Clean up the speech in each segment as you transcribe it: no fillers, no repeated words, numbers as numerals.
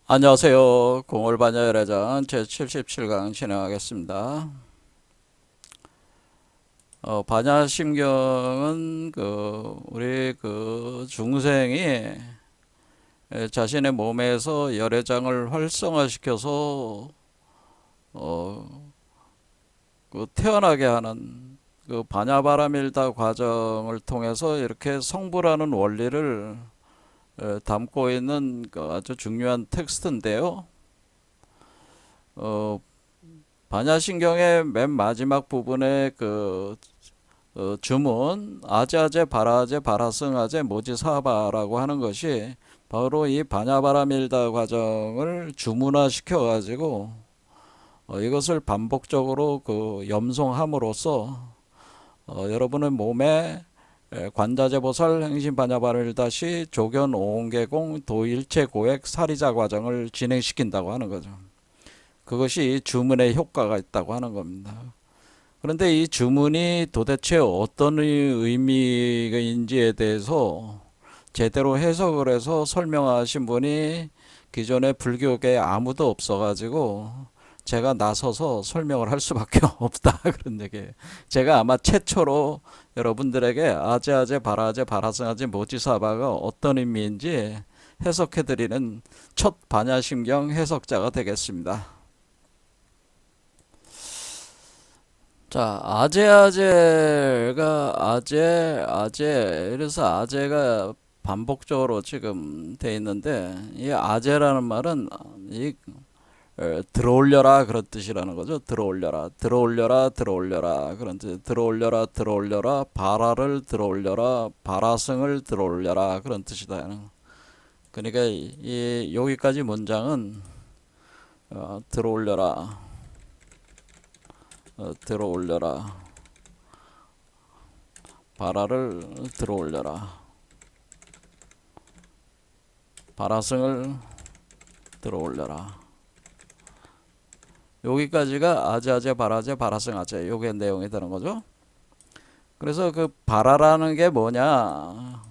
안녕하세요. 공월반야 열애전 제77강 진행하겠습니다. 반야심경은 우리 중생이 자신의 몸에서 열애장을 활성화시켜서 어, 태어나게 하는 반야바라밀다 과정을 통해서 이렇게 성불하는 원리를 담고 있는 아주 중요한 텍스트인데요. 어, 반야신경의 맨 마지막 부분에 주문 아제아제 바라아제 바라승아제 모지사바라고 하는 것이 바로 이 반야바라밀다 과정을 주문화시켜 가지고 이것을 반복적으로 염송함으로써 여러분의 몸에 관자재보살 행신반야바라밀다시 조견 오온계공 도일체고액 사리자 과정을 진행시킨다고 하는 거죠. 그것이 주문의 효과가 있다고 하는 겁니다. 그런데 이 주문이 도대체 어떤 의미인지에 대해서 제대로 해석을 해서 설명하신 분이 기존의 불교계에 아무도 없어가지고 제가 나서서 설명을 할 수밖에 없다 그런 얘기예요. 제가 아마 최초로 여러분들에게 아제아제 바라아제 바라승아제 모지사바가 어떤 의미인지 해석해드리는 첫 반야심경 해석자가 되겠습니다. 자, 아제, 이래서 아제가 반복적으로 지금 돼 있는데, 이 아제라는 말은 들어올려라 그런 뜻이라는 거죠. 들어올려라, 들어올려라, 들어올려라 그런 뜻. 들어올려라, 들어올려라, 바라를 들어올려라, 바라승을 들어올려라 그런 뜻이다. 그러니까 여기까지 문장은 들어올려라. 들어올려라. 바라를 들어올려라. 바라승을 들어올려라. 여기까지가 아제아제 바라제 바라승 아제 요게 내용이 되는 거죠. 그래서 바라라는 게 뭐냐?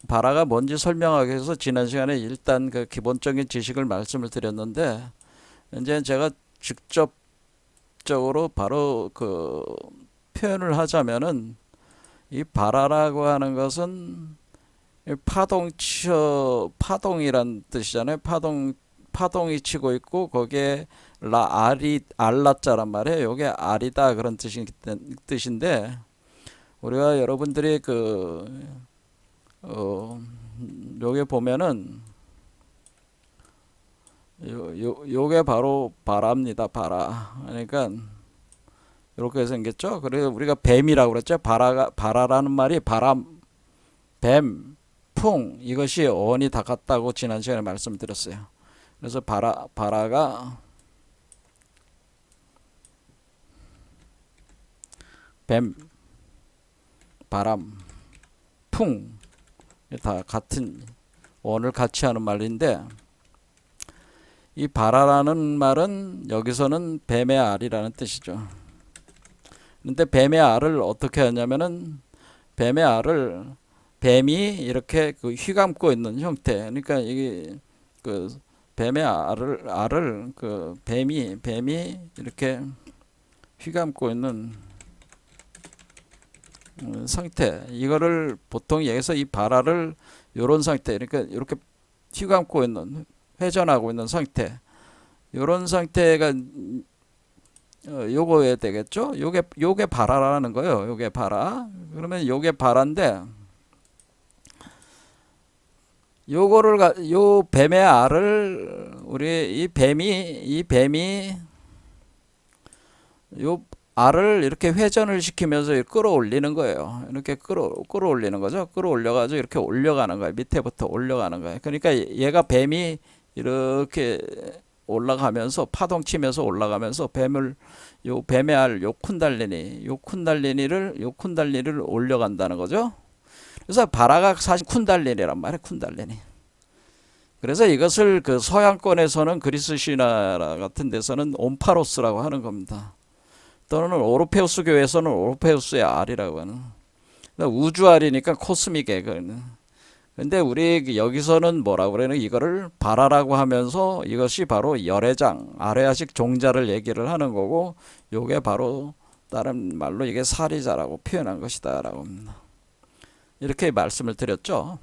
바라가 뭔지 설명하기 위해서 지난 시간에 일단 기본적인 지식을 말씀을 드렸는데, 이제 제가 직접적으로 바로 표현을 하자면은 이 바라라고 하는 것은 파동이란 뜻이잖아요. 파동이 치고 있고 거기에 알라자란 말이에요. 요게 알이다 그런 뜻인데 우리가 여러분들이 요게 보면은 요게 바로 바라입니다. 바라. 그러니까 이렇게 생겼죠. 그래서 우리가 뱀이라고 그랬죠. 바라라는 말이 바람, 뱀, 풍 이것이 어원이 다 같다고 지난 시간에 말씀드렸어요. 그래서 바라가 뱀, 바람, 풍 다 같은 어원을 같이 하는 말인데, 이 바라라는 말은 여기서는 뱀의 알이라는 뜻이죠. 근데 뱀의 알을 어떻게 하냐면은 뱀이 이렇게 휘감고 있는 형태. 그러니까 이게 뱀의 알을 뱀이 이렇게 휘감고 있는 상태. 이거를 보통 여기서 이 바라를 요런 상태. 그러니까 이렇게 휘감고 있는 회전하고 있는 상태. 요런 상태가 요거에 되겠죠? 요게 바라라는 거예요. 요게 바라. 그러면 요게 바라인데 요 뱀의 알을 이 뱀이 요 알을 이렇게 회전을 시키면서 끌어올리는 거예요. 이렇게 끌어올리는 거죠. 끌어올려가지고 이렇게 올려가는 거예요. 밑에부터 올려가는 거예요. 그러니까 얘가 뱀이 이렇게 올라가면서 파동 치면서 올라가면서 뱀의 알 요 쿤달리니를 올려간다는 거죠. 그래서 바라가 사실 쿤달리니란 말이에요. 쿤달리니. 그래서 이것을 서양권에서는 그리스 신화 같은 데서는 옴파로스라고 하는 겁니다. 또는 오르페우스 교에서는 오르페우스의 알이라고 하는. 우주 알이니까 코스믹의 근데 우리 여기서는 뭐라고 그러는 이거를 발아라고 하면서 이것이 바로 열애장, 아래아식 종자를 얘기를 하는 거고, 요게 바로 다른 말로 이게 사리자라고 표현한 것이다라고 이렇게 말씀을 드렸죠.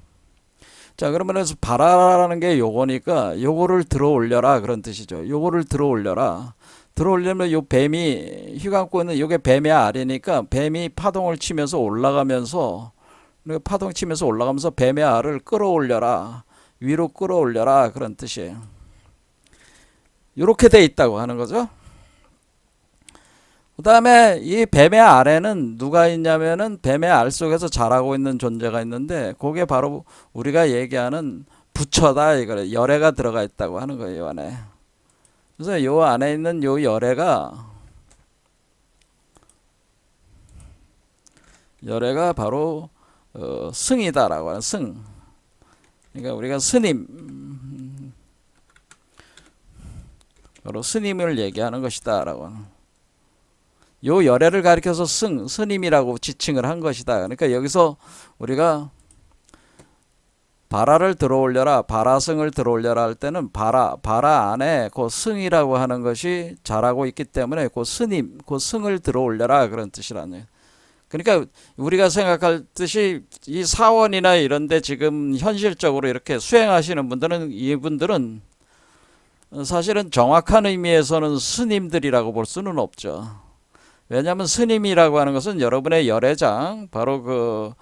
자, 그러면 발아라는 게 요거니까 요거를 들어 올려라 그런 뜻이죠. 요거를 들어 올려라. 들어 올리면 요 뱀이 휘감고 있는 요게 뱀의 알이니까 뱀이 파동을 치면서 올라가면서 파동 치면서 올라가면서 뱀의 알을 끌어올려라. 위로 끌어올려라 그런 뜻이에요. 이렇게 돼 있다고 하는 거죠. 그 다음에 이 뱀의 알에는 누가 있냐면은 뱀의 알 속에서 자라고 있는 존재가 있는데 그게 바로 우리가 얘기하는 부처다 이거래. 열애가 들어가 있다고 하는 거예요. 이 안에. 그래서 이 안에 있는 요 열애가 바로 승이다라고 하는 승. 그러니까 우리가 스님, 바로 스님을 얘기하는 것이다라고 하는. 요 열애를 가리켜서 스님이라고 지칭을 한 것이다. 그러니까 여기서 우리가 바라를 들어올려라, 바라승을 들어올려라 할 때는 바라 안에 그 승이라고 하는 것이 자라고 있기 때문에 그 스님, 그 승을 들어올려라 그런 뜻이라는. 그러니까 우리가 생각할 듯이 이 사원이나 이런데 지금 현실적으로 이렇게 수행하시는 분들은 이분들은 사실은 정확한 의미에서는 스님들이라고 볼 수는 없죠. 왜냐하면 스님이라고 하는 것은 여러분의 열애장, 바로 그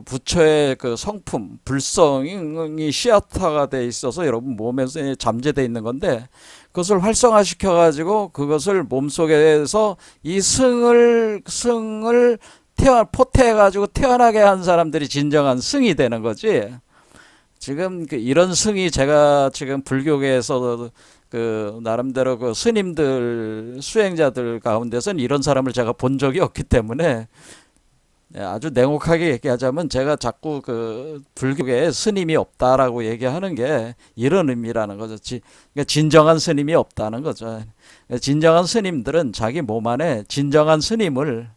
부처의 그 성품, 불성이 시아타가 돼 있어서 여러분 몸에서 잠재되어 있는 건데 그것을 활성화시켜 가지고 그것을 몸속에서 이 승을 포태해 가지고 태어나게 한 사람들이 진정한 승이 되는 거지. 지금 이런 승이 제가 지금 불교계에서 그 나름대로 그 스님들 수행자들 가운데서는 이런 사람을 제가 본 적이 없기 때문에 아주 냉혹하게 얘기하자면 제가 자꾸 그 불교계에 스님이 없다라고 얘기하는 게 이런 의미라는 거죠. 그러니까 진정한 스님이 없다는 거죠. 진정한 스님들은 자기 몸 안에 진정한 스님을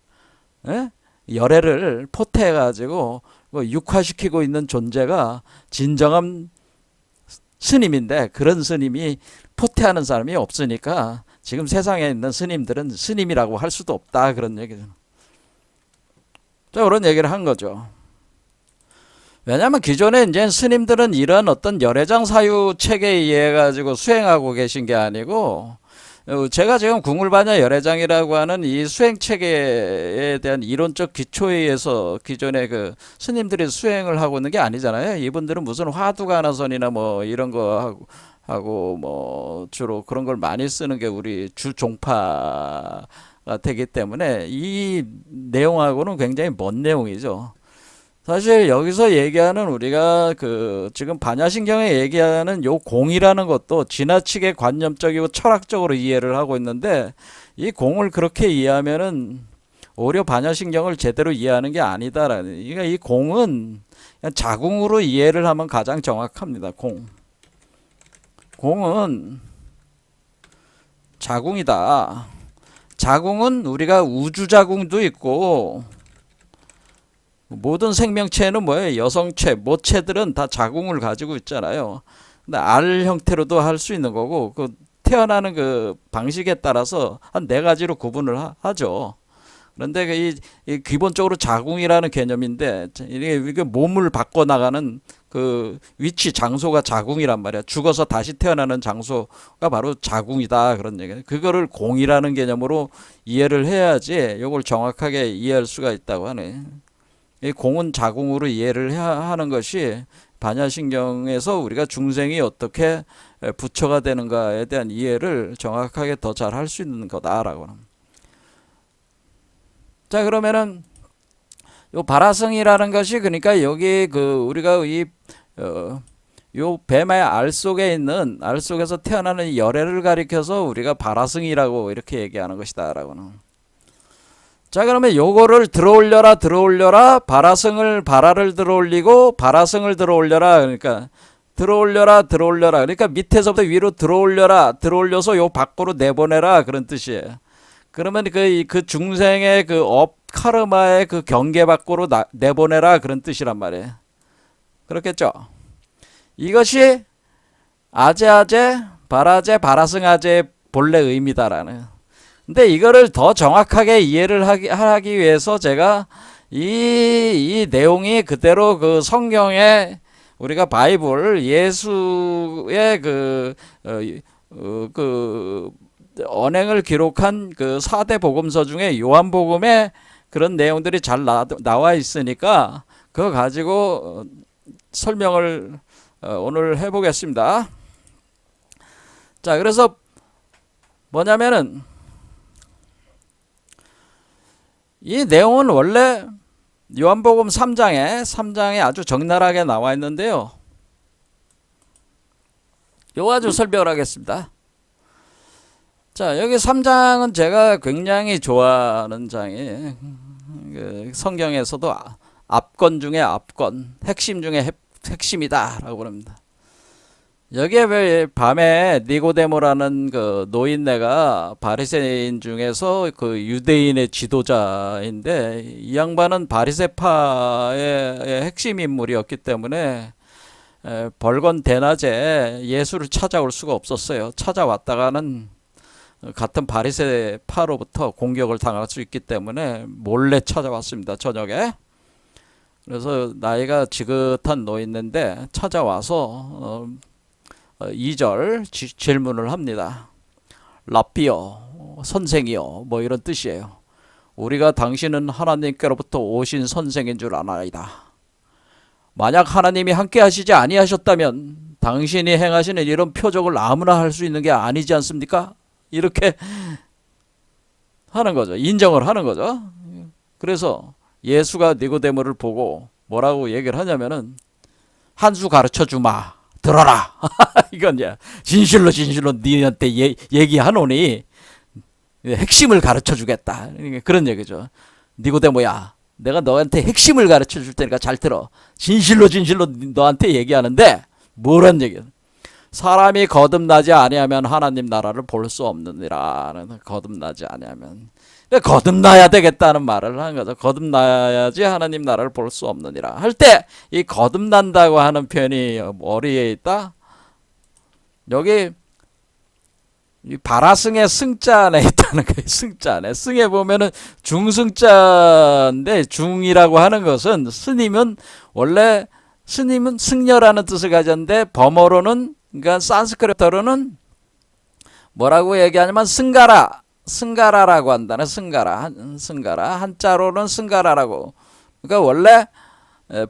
열애를 포태해 가지고 육화시키고 있는 존재가 진정한 스님인데 그런 스님이 포태하는 사람이 없으니까 지금 세상에 있는 스님들은 스님이라고 할 수도 없다 그런 얘기죠. 자, 그런 얘기를 한 거죠. 왜냐하면 기존에 이제 스님들은 이런 어떤 열애장 사유 체계에 의해 가지고 수행하고 계신 게 아니고 제가 지금 궁울반야 열애장이라고 하는 이 수행 체계에 대한 이론적 기초에 의해서 기존에 그 스님들이 수행을 하고 있는 게 아니잖아요. 이분들은 무슨 화두가나선이나 뭐 이런 거 하고 뭐 주로 그런 걸 많이 쓰는 게 우리 주 종파가 되기 때문에 이 내용하고는 굉장히 먼 내용이죠. 사실 여기서 얘기하는 우리가 그 지금 반야신경에 얘기하는 요 공이라는 것도 지나치게 관념적이고 철학적으로 이해를 하고 있는데 이 공을 그렇게 이해하면은 오히려 반야신경을 제대로 이해하는 게 아니다라는. 그러니까 이 공은 그냥 자궁으로 이해를 하면 가장 정확합니다. 공은 자궁이다. 자궁은 우리가 우주자궁도 있고 모든 생명체는 뭐예요? 여성체, 모체들은 다 자궁을 가지고 있잖아요. 근데 알 형태로도 할 수 있는 거고 그 태어나는 그 방식에 따라서 한 네 가지로 구분을 하죠. 그런데 이 기본적으로 자궁이라는 개념인데 이게 몸을 바꿔 나가는 그 위치 장소가 자궁이란 말이야. 죽어서 다시 태어나는 장소가 바로 자궁이다 그런 얘기예요. 그거를 공이라는 개념으로 이해를 해야지 이걸 정확하게 이해할 수가 있다고 하네. 이 공은 자궁으로 이해를 해야 하는 것이 반야신경에서 우리가 중생이 어떻게 부처가 되는가에 대한 이해를 정확하게 더 잘 할 수 있는 거다라고. 자, 그러면은 요 바라성이라는 것이 그러니까 여기 그 우리가 요 뱀의 알 속에 있는 알 속에서 태어나는 열애를 가리켜서 우리가 바라성이라고 이렇게 얘기하는 것이다라고는. 자, 그러면 요거를 들어올려라 바라를 들어올리고 바라성을 들어올려라. 그러니까 들어올려라 그러니까 밑에서부터 위로 들어올려서 요 밖으로 내보내라 그런 뜻이에요. 그러면 그 중생의 그 카르마의 그 경계 밖으로 내보내라 그런 뜻이란 말이에요. 그렇겠죠? 이것이 아제아제, 바라제, 바라승아제의 본래 의미다라는. 근데 이거를 더 정확하게 이해를 하기 위해서 제가 이 내용이 그대로 그 성경에 우리가 바이블 예수의 그 언행을 기록한 그 4대 복음서 중에 요한복음에 그런 내용들이 잘 나와 있으니까 그거 가지고 설명을 오늘 해보겠습니다. 자, 그래서 뭐냐면은 이 내용은 원래 요한복음 3장에 아주 적나라하게 나와 있는데요. 요거 가지고 설명을 하겠습니다. 자, 여기 3장은 제가 굉장히 좋아하는 장이에요. 성경에서도 압권 중에 압권, 핵심 중에 핵심이다 라고 그럽니다. 여기에 왜 밤에 니고데모라는 그 노인네가 바리새인 중에서 그 유대인의 지도자인데 이 양반은 바리새파의 핵심 인물이었기 때문에 벌건 대낮에 예수를 찾아올 수가 없었어요. 찾아왔다가는 같은 바리새파로부터 공격을 당할 수 있기 때문에 몰래 찾아왔습니다. 저녁에. 그래서 나이가 지긋한 노인인데 찾아와서 2절 질문을 합니다. 랍비여, 선생이여, 뭐 이런 뜻이에요. 우리가 당신은 하나님께로부터 오신 선생인 줄 아나이다. 만약 하나님이 함께 하시지 아니하셨다면 당신이 행하시는 이런 표적을 아무나 할 수 있는 게 아니지 않습니까? 이렇게 하는 거죠. 인정을 하는 거죠. 그래서 예수가 니고데모를 보고 뭐라고 얘기를 하냐면은 한 수 가르쳐 주마. 들어라. 이건 이제 진실로 니한테 얘기하노니 핵심을 가르쳐 주겠다. 그런 얘기죠. 니고데모야, 내가 너한테 핵심을 가르쳐 줄 테니까 잘 들어. 진실로 너한테 얘기하는데 뭐란 얘기야? 사람이 거듭나지 아니하면 하나님 나라를 볼 수 없느니라. 거듭나지 아니하면 거듭나야 되겠다는 말을 하는 거죠. 거듭나야지 하나님 나라를 볼 수 없느니라 할 때 이 거듭난다고 하는 표현이 어디에 있다? 여기 이 바라승의 승자 안에 있다는 거예요. 승자 안에. 승에 보면은 중승자인데 중이라고 하는 것은 원래 스님은 승려라는 뜻을 가졌는데 범어로는 그러니까 산스크리트어로는 뭐라고 얘기하냐면 승가라라고 한다는 승가라 한자로는 승가라라고. 그러니까 원래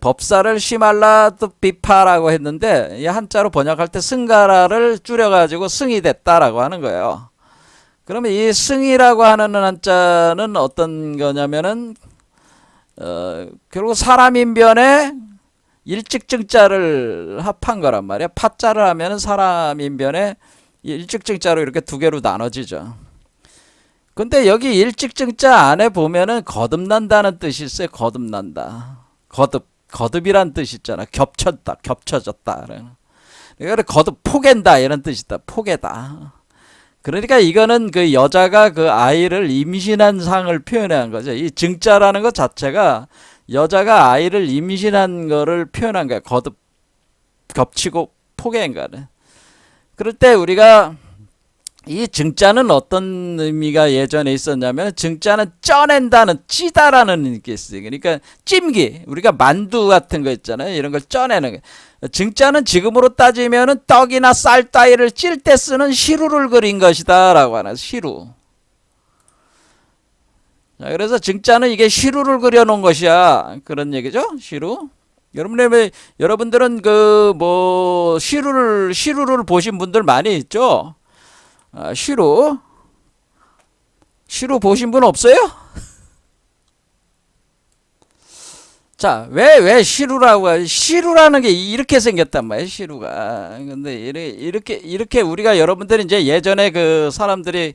법사를 시말라도 비파라고 했는데 이 한자로 번역할 때 승가라를 줄여가지고 승이 됐다라고 하는 거예요. 그러면 이 승이라고 하는 한자는 어떤 거냐면은 결국 사람인변에 일직증자를 합한 거란 말이야. 파자를 하면은 사람인변에 일직증자로 이렇게 두 개로 나눠지죠. 근데 여기 일직증자 안에 보면은 거듭난다는 뜻이 있어요. 거듭난다. 거듭이란 뜻이 있잖아. 겹쳐졌다. 그러니까 거듭 포갠다 이런 뜻이다. 포개다. 그러니까 이거는 그 여자가 그 아이를 임신한 상을 표현한 거죠. 이 증자라는 것 자체가 여자가 아이를 임신한 거를 표현한 거야. 거듭 겹치고 포개인 거는. 그럴 때 우리가 이 증자는 어떤 의미가 예전에 있었냐면 증자는 쪄낸다는 찌다라는 게 있어요. 그러니까 찜기, 우리가 만두 같은 거 있잖아요. 이런 걸 쪄내는 거. 증자는 지금으로 따지면은 떡이나 쌀 따위를 찔 때 쓰는 시루를 그린 것이다 라고 하나. 시루. 자, 그래서 증자는 이게 시루를 그려놓은 것이야. 그런 얘기죠. 시루. 여러분들은 그 뭐 시루를 보신 분들 많이 있죠. 시루 보신 분 없어요? 자, 왜 시루라고 하지? 시루라는 게 이렇게 생겼단 말이에요. 시루가. 근데 이렇게 우리가 여러분들이 이제 예전에 그 사람들이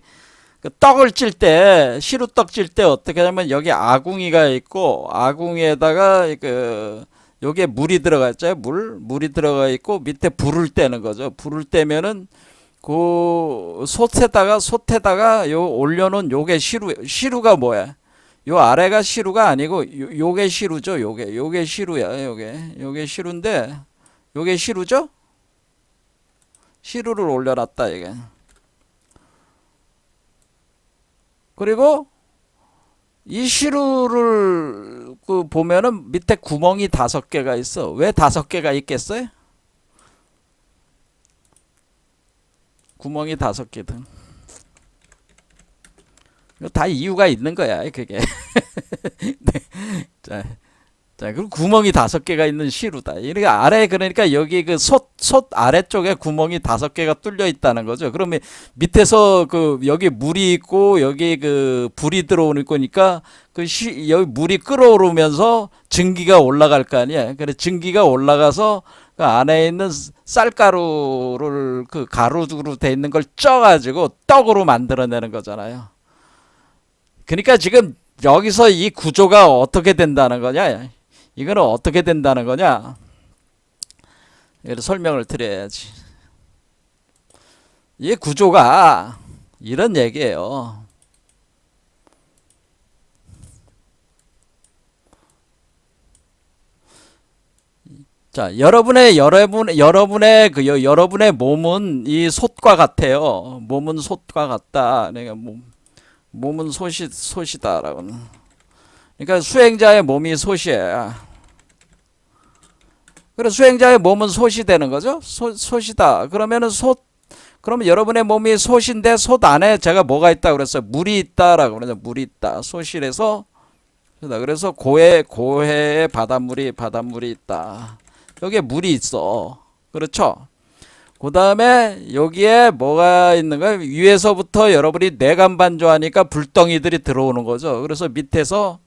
그 떡을 찔 때, 시루떡 찔 때 어떻게 하냐면 여기 아궁이가 있고 아궁이에다가 그 여기에 물이 들어가 있죠. 물이 들어가 있고 밑에 불을 떼는 거죠. 불을 떼면은 그 솥에다가 요 올려놓은 요게 시루가 뭐야? 요 아래가 시루가 아니고 요게 시루죠. 요게 시루야. 요게 시루인데 요게 시루죠? 시루를 올려놨다 이게. 그리고 이 시루를 그 보면은 밑에 구멍이 5개가 있어. 왜 5개가 있겠어요? 구멍이 5개든. 다 이유가 있는 거야, 그게. 네. 자, 그리고 구멍이 5개가 있는 시루다. 이렇게 아래, 그러니까 여기 그 솥 아래쪽에 구멍이 5개가 뚫려 있다는 거죠. 그러면 밑에서 그 여기 물이 있고 여기 그 불이 들어오는 거니까 여기 물이 끓어오르면서 증기가 올라갈 거 아니야. 그래 증기가 올라가서 그 안에 있는 쌀가루를 그 가루로 돼 있는 걸 쪄가지고 떡으로 만들어내는 거잖아요. 그러니까 지금 여기서 이 구조가 어떻게 된다는 거냐? 이거는 어떻게 된다는 거냐? 이걸 설명을 드려야지. 이 구조가 이런 얘기예요. 자, 여러분의 몸은 이 솥과 같아요. 몸은 솥과 같다. 내가 몸은 솥이다라고. 그러니까 수행자의 몸이 솥이야. 그래 수행자의 몸은 솥이 되는 거죠. 솥이다. 그러면 여러분의 몸이 솥인데 솥 안에 제가 뭐가 있다 그랬어요. 물이 있다라고 그러죠. 물이 있다. 솥이라서 그래서 고해의 바닷물이 있다. 여기에 물이 있어. 그렇죠? 그 다음에 여기에 뭐가 있는 거야? 위에서부터 여러분이 내간반조하니까 불덩이들이 들어오는 거죠. 그래서 밑에서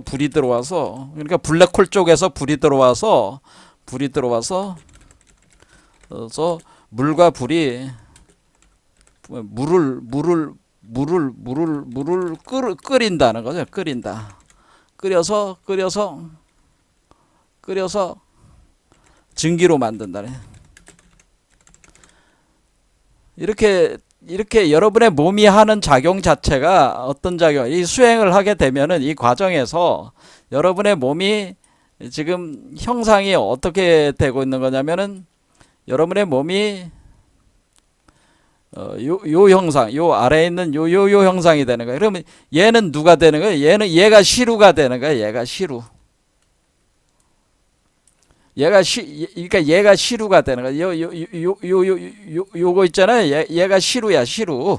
불이 들어와서, 그러니까 블랙홀 쪽에서 불이 들어와서 그래서 물과 불이 물을 끓인다는 거죠. 끓여서 증기로 만든다네. 이렇게 여러분의 몸이 하는 작용 자체가 어떤 작용, 이 수행을 하게 되면은 이 과정에서 여러분의 몸이 지금 형상이 어떻게 되고 있는 거냐면은 여러분의 몸이 요 형상, 요 아래에 있는 요 형상이 되는 거예요. 그러면 얘는 누가 되는 거예요? 얘가 시루가 되는 거예요. 얘가 시루. 그러니까 얘가 시루가 되는 거야. 요거 있잖아요. 얘가 시루야, 시루.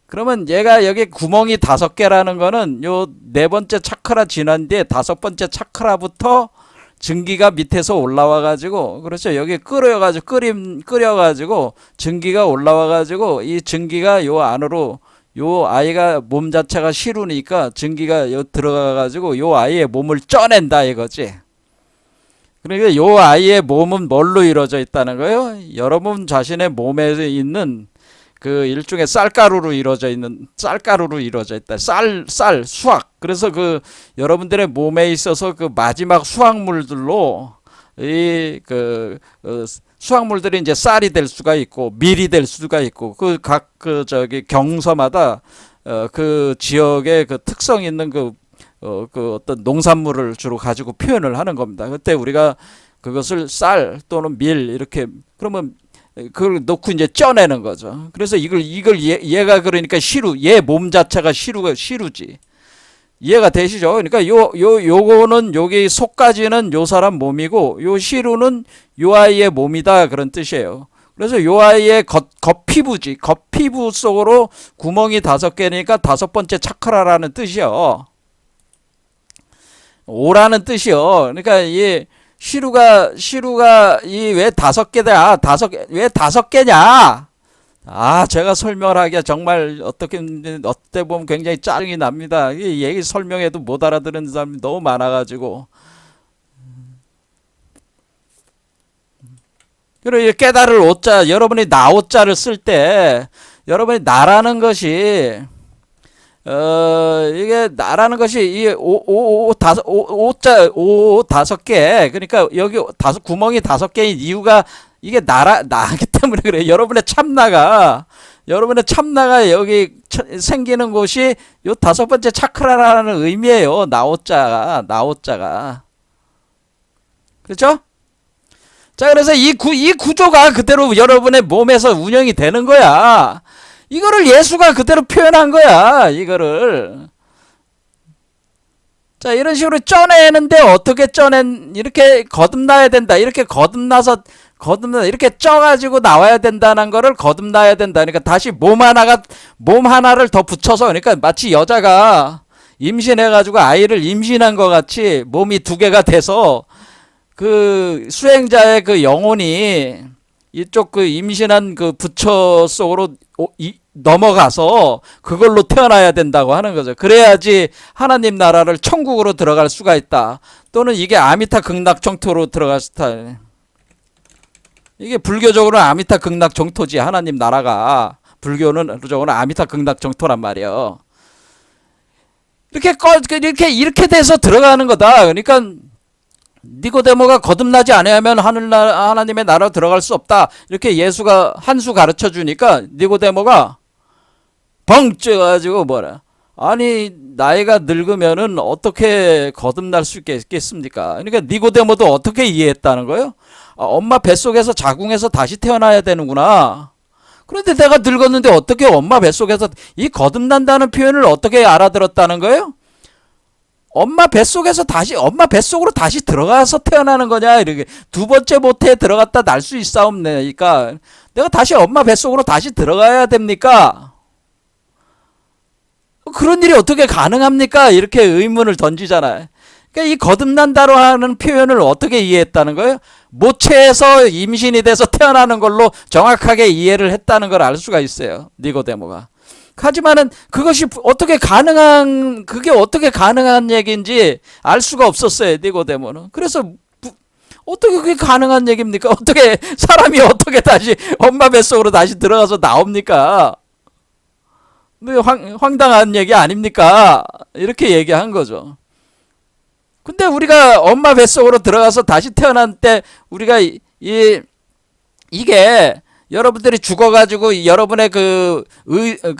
그러면 얘가 여기 구멍이 5개라는 거는 요 4번째 차크라 지난 뒤에 5번째 차크라부터 증기가 밑에서 올라와 가지고, 그렇죠. 여기 끓여 가지고 증기가 올라와 가지고 이 증기가 요 안으로, 요 아이가 몸 자체가 시루니까 증기가 요 들어가 가지고 요 아이의 몸을 쪄낸다 이거지. 그러니까 요 아이의 몸은 뭘로 이루어져 있다는 거예요? 여러분 자신의 몸에 있는 그 일종의 쌀가루로 이루어져 있다. 수학. 그래서 그 여러분들의 몸에 있어서 그 마지막 수확물들로 수확물들이 이제 쌀이 될 수가 있고 밀이 될 수가 있고 저기 경서마다 그 지역의 그 특성 있는 그 어떤 농산물을 주로 가지고 표현을 하는 겁니다. 그때 우리가 그것을 쌀 또는 밀 이렇게 그러면 그걸 놓고 이제 쪄내는 거죠. 그래서 얘가 그러니까 얘 몸 자체가 시루지. 이해가 되시죠? 그러니까 요거는 여기 속까지는 요 사람 몸이고 요 시루는 요 아이의 몸이다 그런 뜻이에요. 그래서 요 아이의 겉피부지. 겉피부 속으로 구멍이 5개니까 5번째 차크라라는 뜻이요. 오라는 뜻이요. 그러니까 이 시루가 이 왜 5개다? 왜 5개냐? 제가 설명을 하기가 정말 어때 보면 굉장히 짜증이 납니다. 이 얘기 설명해도 못 알아듣는 사람이 너무 많아가지고. 그리고 깨달을 오자, 여러분이 나 오자를 쓸 때, 여러분이 나라는 것이, 이게 나라는 것이 이 5개, 그러니까 여기 구멍이 5개인 이유가 이게 나기 때문에 그래요. 여러분의 참나가 여기 생기는 곳이 요 다섯 번째 차크라라는 의미예요. 나오자가. 그렇죠? 자, 그래서 이 구조가 그대로 여러분의 몸에서 운영이 되는 거야. 이거를 예수가 그대로 표현한 거야. 이거를. 자, 이런 식으로 쪄내는데 어떻게 이렇게 거듭나야 된다. 이렇게 이렇게 쪄가지고 나와야 된다는 거를 거듭나야 된다. 그러니까 다시 몸 하나를 더 붙여서, 그러니까 마치 여자가 임신해가지고 아이를 임신한 것 같이 몸이 두 개가 돼서 그 수행자의 그 영혼이 이쪽 그 임신한 그 부처 속으로 넘어가서 그걸로 태어나야 된다고 하는 거죠. 그래야지 하나님 나라를 천국으로 들어갈 수가 있다. 또는 이게 아미타 극락 정토로 들어갈 스타일. 이게 불교적으로는 아미타 극락 정토지. 하나님 나라가 불교는 아미타 극락 정토란 말이에요. 이렇게 돼서 들어가는 거다. 그러니까 니고데모가 거듭나지 않으면 하나님의 나라로 들어갈 수 없다. 이렇게 예수가 한 수 가르쳐 주니까 니고데모가 벙 쪄가지고 뭐라. 아니 나이가 늙으면은 어떻게 거듭날 수 있겠습니까? 그러니까 니고데모도 어떻게 이해했다는 거예요? 엄마 뱃속에서 자궁에서 다시 태어나야 되는구나. 그런데 내가 늙었는데 어떻게 엄마 뱃속에서 이 거듭난다는 표현을 어떻게 알아들었다는 거예요? 엄마 뱃속으로 다시 들어가서 태어나는 거냐, 이렇게. 두 번째 모태에 들어갔다 날 수 있사옵니까? 내가 다시 엄마 뱃속으로 다시 들어가야 됩니까? 그런 일이 어떻게 가능합니까? 이렇게 의문을 던지잖아요. 그러니까 이 거듭난다로 하는 표현을 어떻게 이해했다는 거예요? 모체에서 임신이 돼서 태어나는 걸로 정확하게 이해를 했다는 걸 알 수가 있어요. 니고데모가. 하지만은 그게 어떻게 가능한 얘기인지 알 수가 없었어요. 니고데모는. 그래서 어떻게 그게 가능한 얘기입니까? 사람이 어떻게 다시 엄마 뱃속으로 다시 들어가서 나옵니까? 황당한 얘기 아닙니까? 이렇게 얘기한 거죠. 근데 우리가 엄마 뱃속으로 들어가서 다시 태어난 때 우리가 이게 여러분들이 죽어가지고 여러분의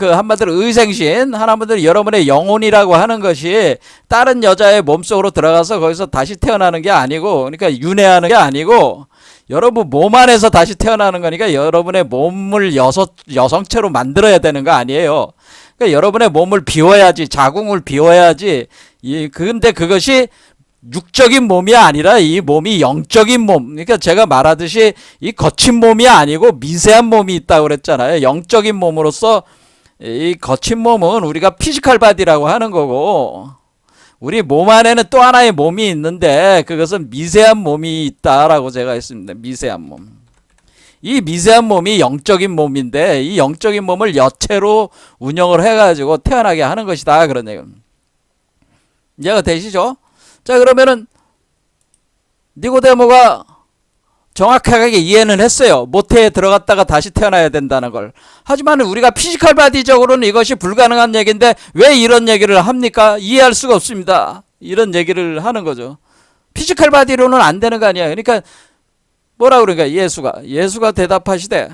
한마디로 의생신, 하나님들이 여러분의 영혼이라고 하는 것이 다른 여자의 몸속으로 들어가서 거기서 다시 태어나는 게 아니고, 그러니까 윤회하는 게 아니고, 여러분 몸 안에서 다시 태어나는 거니까 여러분의 몸을 여성체로 만들어야 되는 거 아니에요. 그러니까 여러분의 몸을 비워야지, 자궁을 비워야지. 근데 그것이 육적인 몸이 아니라 이 몸이 영적인 몸. 그러니까 제가 말하듯이 이 거친 몸이 아니고 미세한 몸이 있다고 그랬잖아요. 영적인 몸으로서 이 거친 몸은 우리가 피지컬 바디라고 하는 거고, 우리 몸 안에는 또 하나의 몸이 있는데 그것은 미세한 몸이 있다라고 제가 했습니다. 미세한 몸. 이 미세한 몸이 영적인 몸인데 이 영적인 몸을 여체로 운영을 해가지고 태어나게 하는 것이다. 그런 얘기입니다. 이해가 되시죠? 자, 그러면은 니고데모가 정확하게 이해는 했어요. 모태에 들어갔다가 다시 태어나야 된다는 걸. 하지만 우리가 피지컬 바디적으로는 이것이 불가능한 얘기인데 왜 이런 얘기를 합니까? 이해할 수가 없습니다. 이런 얘기를 하는 거죠. 피지컬 바디로는 안 되는 거 아니야. 그러니까 뭐라 그러니까 예수가 대답하시되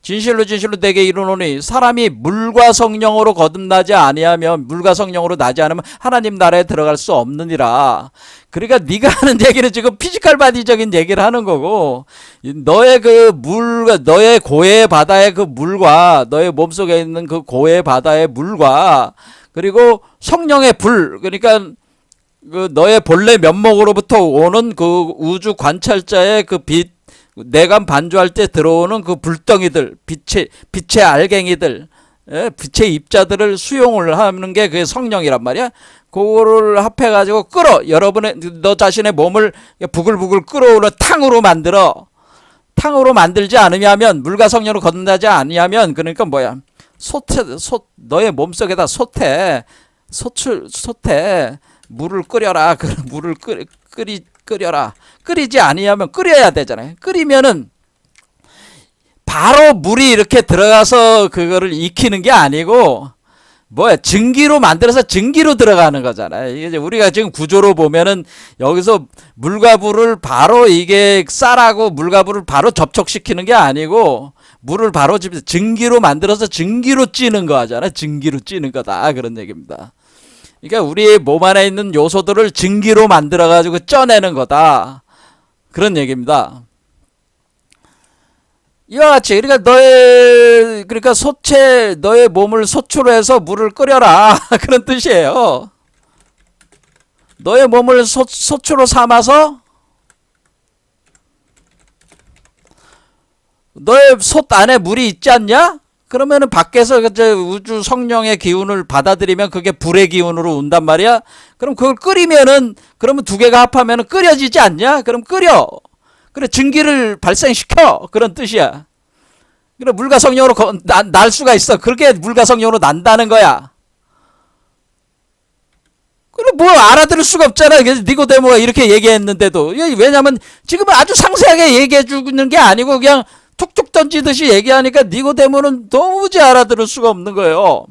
진실로 내게 이르노니 사람이 물과 성령으로 거듭나지 아니하면, 물과 성령으로 나지 않으면 하나님 나라에 들어갈 수 없느니라. 그러니까 네가 하는 얘기는 지금 피지컬 바디적인 얘기를 하는 거고, 너의 너의 고해의 바다의 그 물과 너의 몸속에 있는 그 고해의 바다의 물과 그리고 성령의 불, 그러니까 너의 본래 면목으로부터 오는 그 우주 관찰자의 그 빛, 내감 반주할 때 들어오는 그 불덩이들, 빛의 알갱이들, 빛의 입자들을 수용을 하는 게 그게 성령이란 말이야. 그거를 합해가지고 너 자신의 몸을 부글부글 끓어오는 탕으로 만들지 않으면, 물과 성령으로 거듭나지 않으면, 그러니까 뭐야, 너의 몸속에다 물을 끓여라. 물을 끓여라. 끓이지 아니하면, 끓여야 되잖아요. 끓이면은 바로 물이 이렇게 들어가서 그거를 익히는 게 아니고 뭐야, 증기로 만들어서 증기로 들어가는 거잖아요. 이게 이제 우리가 지금 구조로 보면은 여기서 물과 불을 바로 이게 쌀하고 물과 불을 바로 접촉시키는 게 아니고 물을 바로 증기로 만들어서 증기로 찌는 거 하잖아요. 증기로 찌는 거다. 그런 얘기입니다. 그러니까 우리의 몸 안에 있는 요소들을 증기로 만들어 가지고 쪄내는 거다. 그런 얘기입니다. 이와 같이 그러니까 너의 몸을 소추로 해서 물을 끓여라. 그런 뜻이에요. 너의 몸을 소추로 삼아서 너의 솥 안에 물이 있지 않냐? 그러면은 밖에서 우주 성령의 기운을 받아들이면 그게 불의 기운으로 온단 말이야. 그럼 그걸 끓이면은 그러면 두 개가 합하면은 끓여지지 않냐? 그럼 끓여. 그래, 증기를 발생시켜. 그런 뜻이야. 그래, 물과 성령으로 날 수가 있어. 그렇게 물과 성령으로 난다는 거야. 그래, 뭐 알아들을 수가 없잖아. 그래서 니고데모가 이렇게 얘기했는데도. 왜냐면 지금은 아주 상세하게 얘기해 주는 게 아니고 그냥 툭툭 던지듯이 얘기하니까 니고데모는 도무지 알아들을 수가 없는 거예요.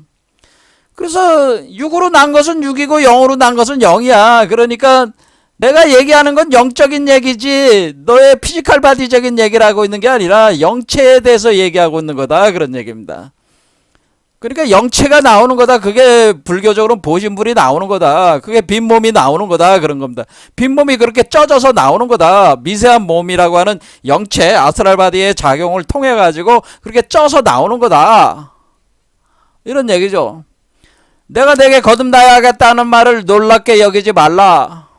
그래서 6으로 난 것은 6이고 0으로 난 것은 0이야. 그러니까 내가 얘기하는 건 영적인 얘기지 너의 피지컬 바디적인 얘기를 하고 있는 게 아니라 영체에 대해서 얘기하고 있는 거다. 그런 얘기입니다. 그러니까 영체가 나오는 거다. 그게 불교적으로는 보신불이 나오는 거다. 그게 빈몸이 나오는 거다. 그런 겁니다. 빈몸이 그렇게 쪄져서 나오는 거다. 미세한 몸이라고 하는 영체, 아스트랄 바디의 작용을 통해 가지고 그렇게 쪄서 나오는 거다. 이런 얘기죠. 내가 내게 거듭나야겠다는 말을 놀랍게 여기지 말라.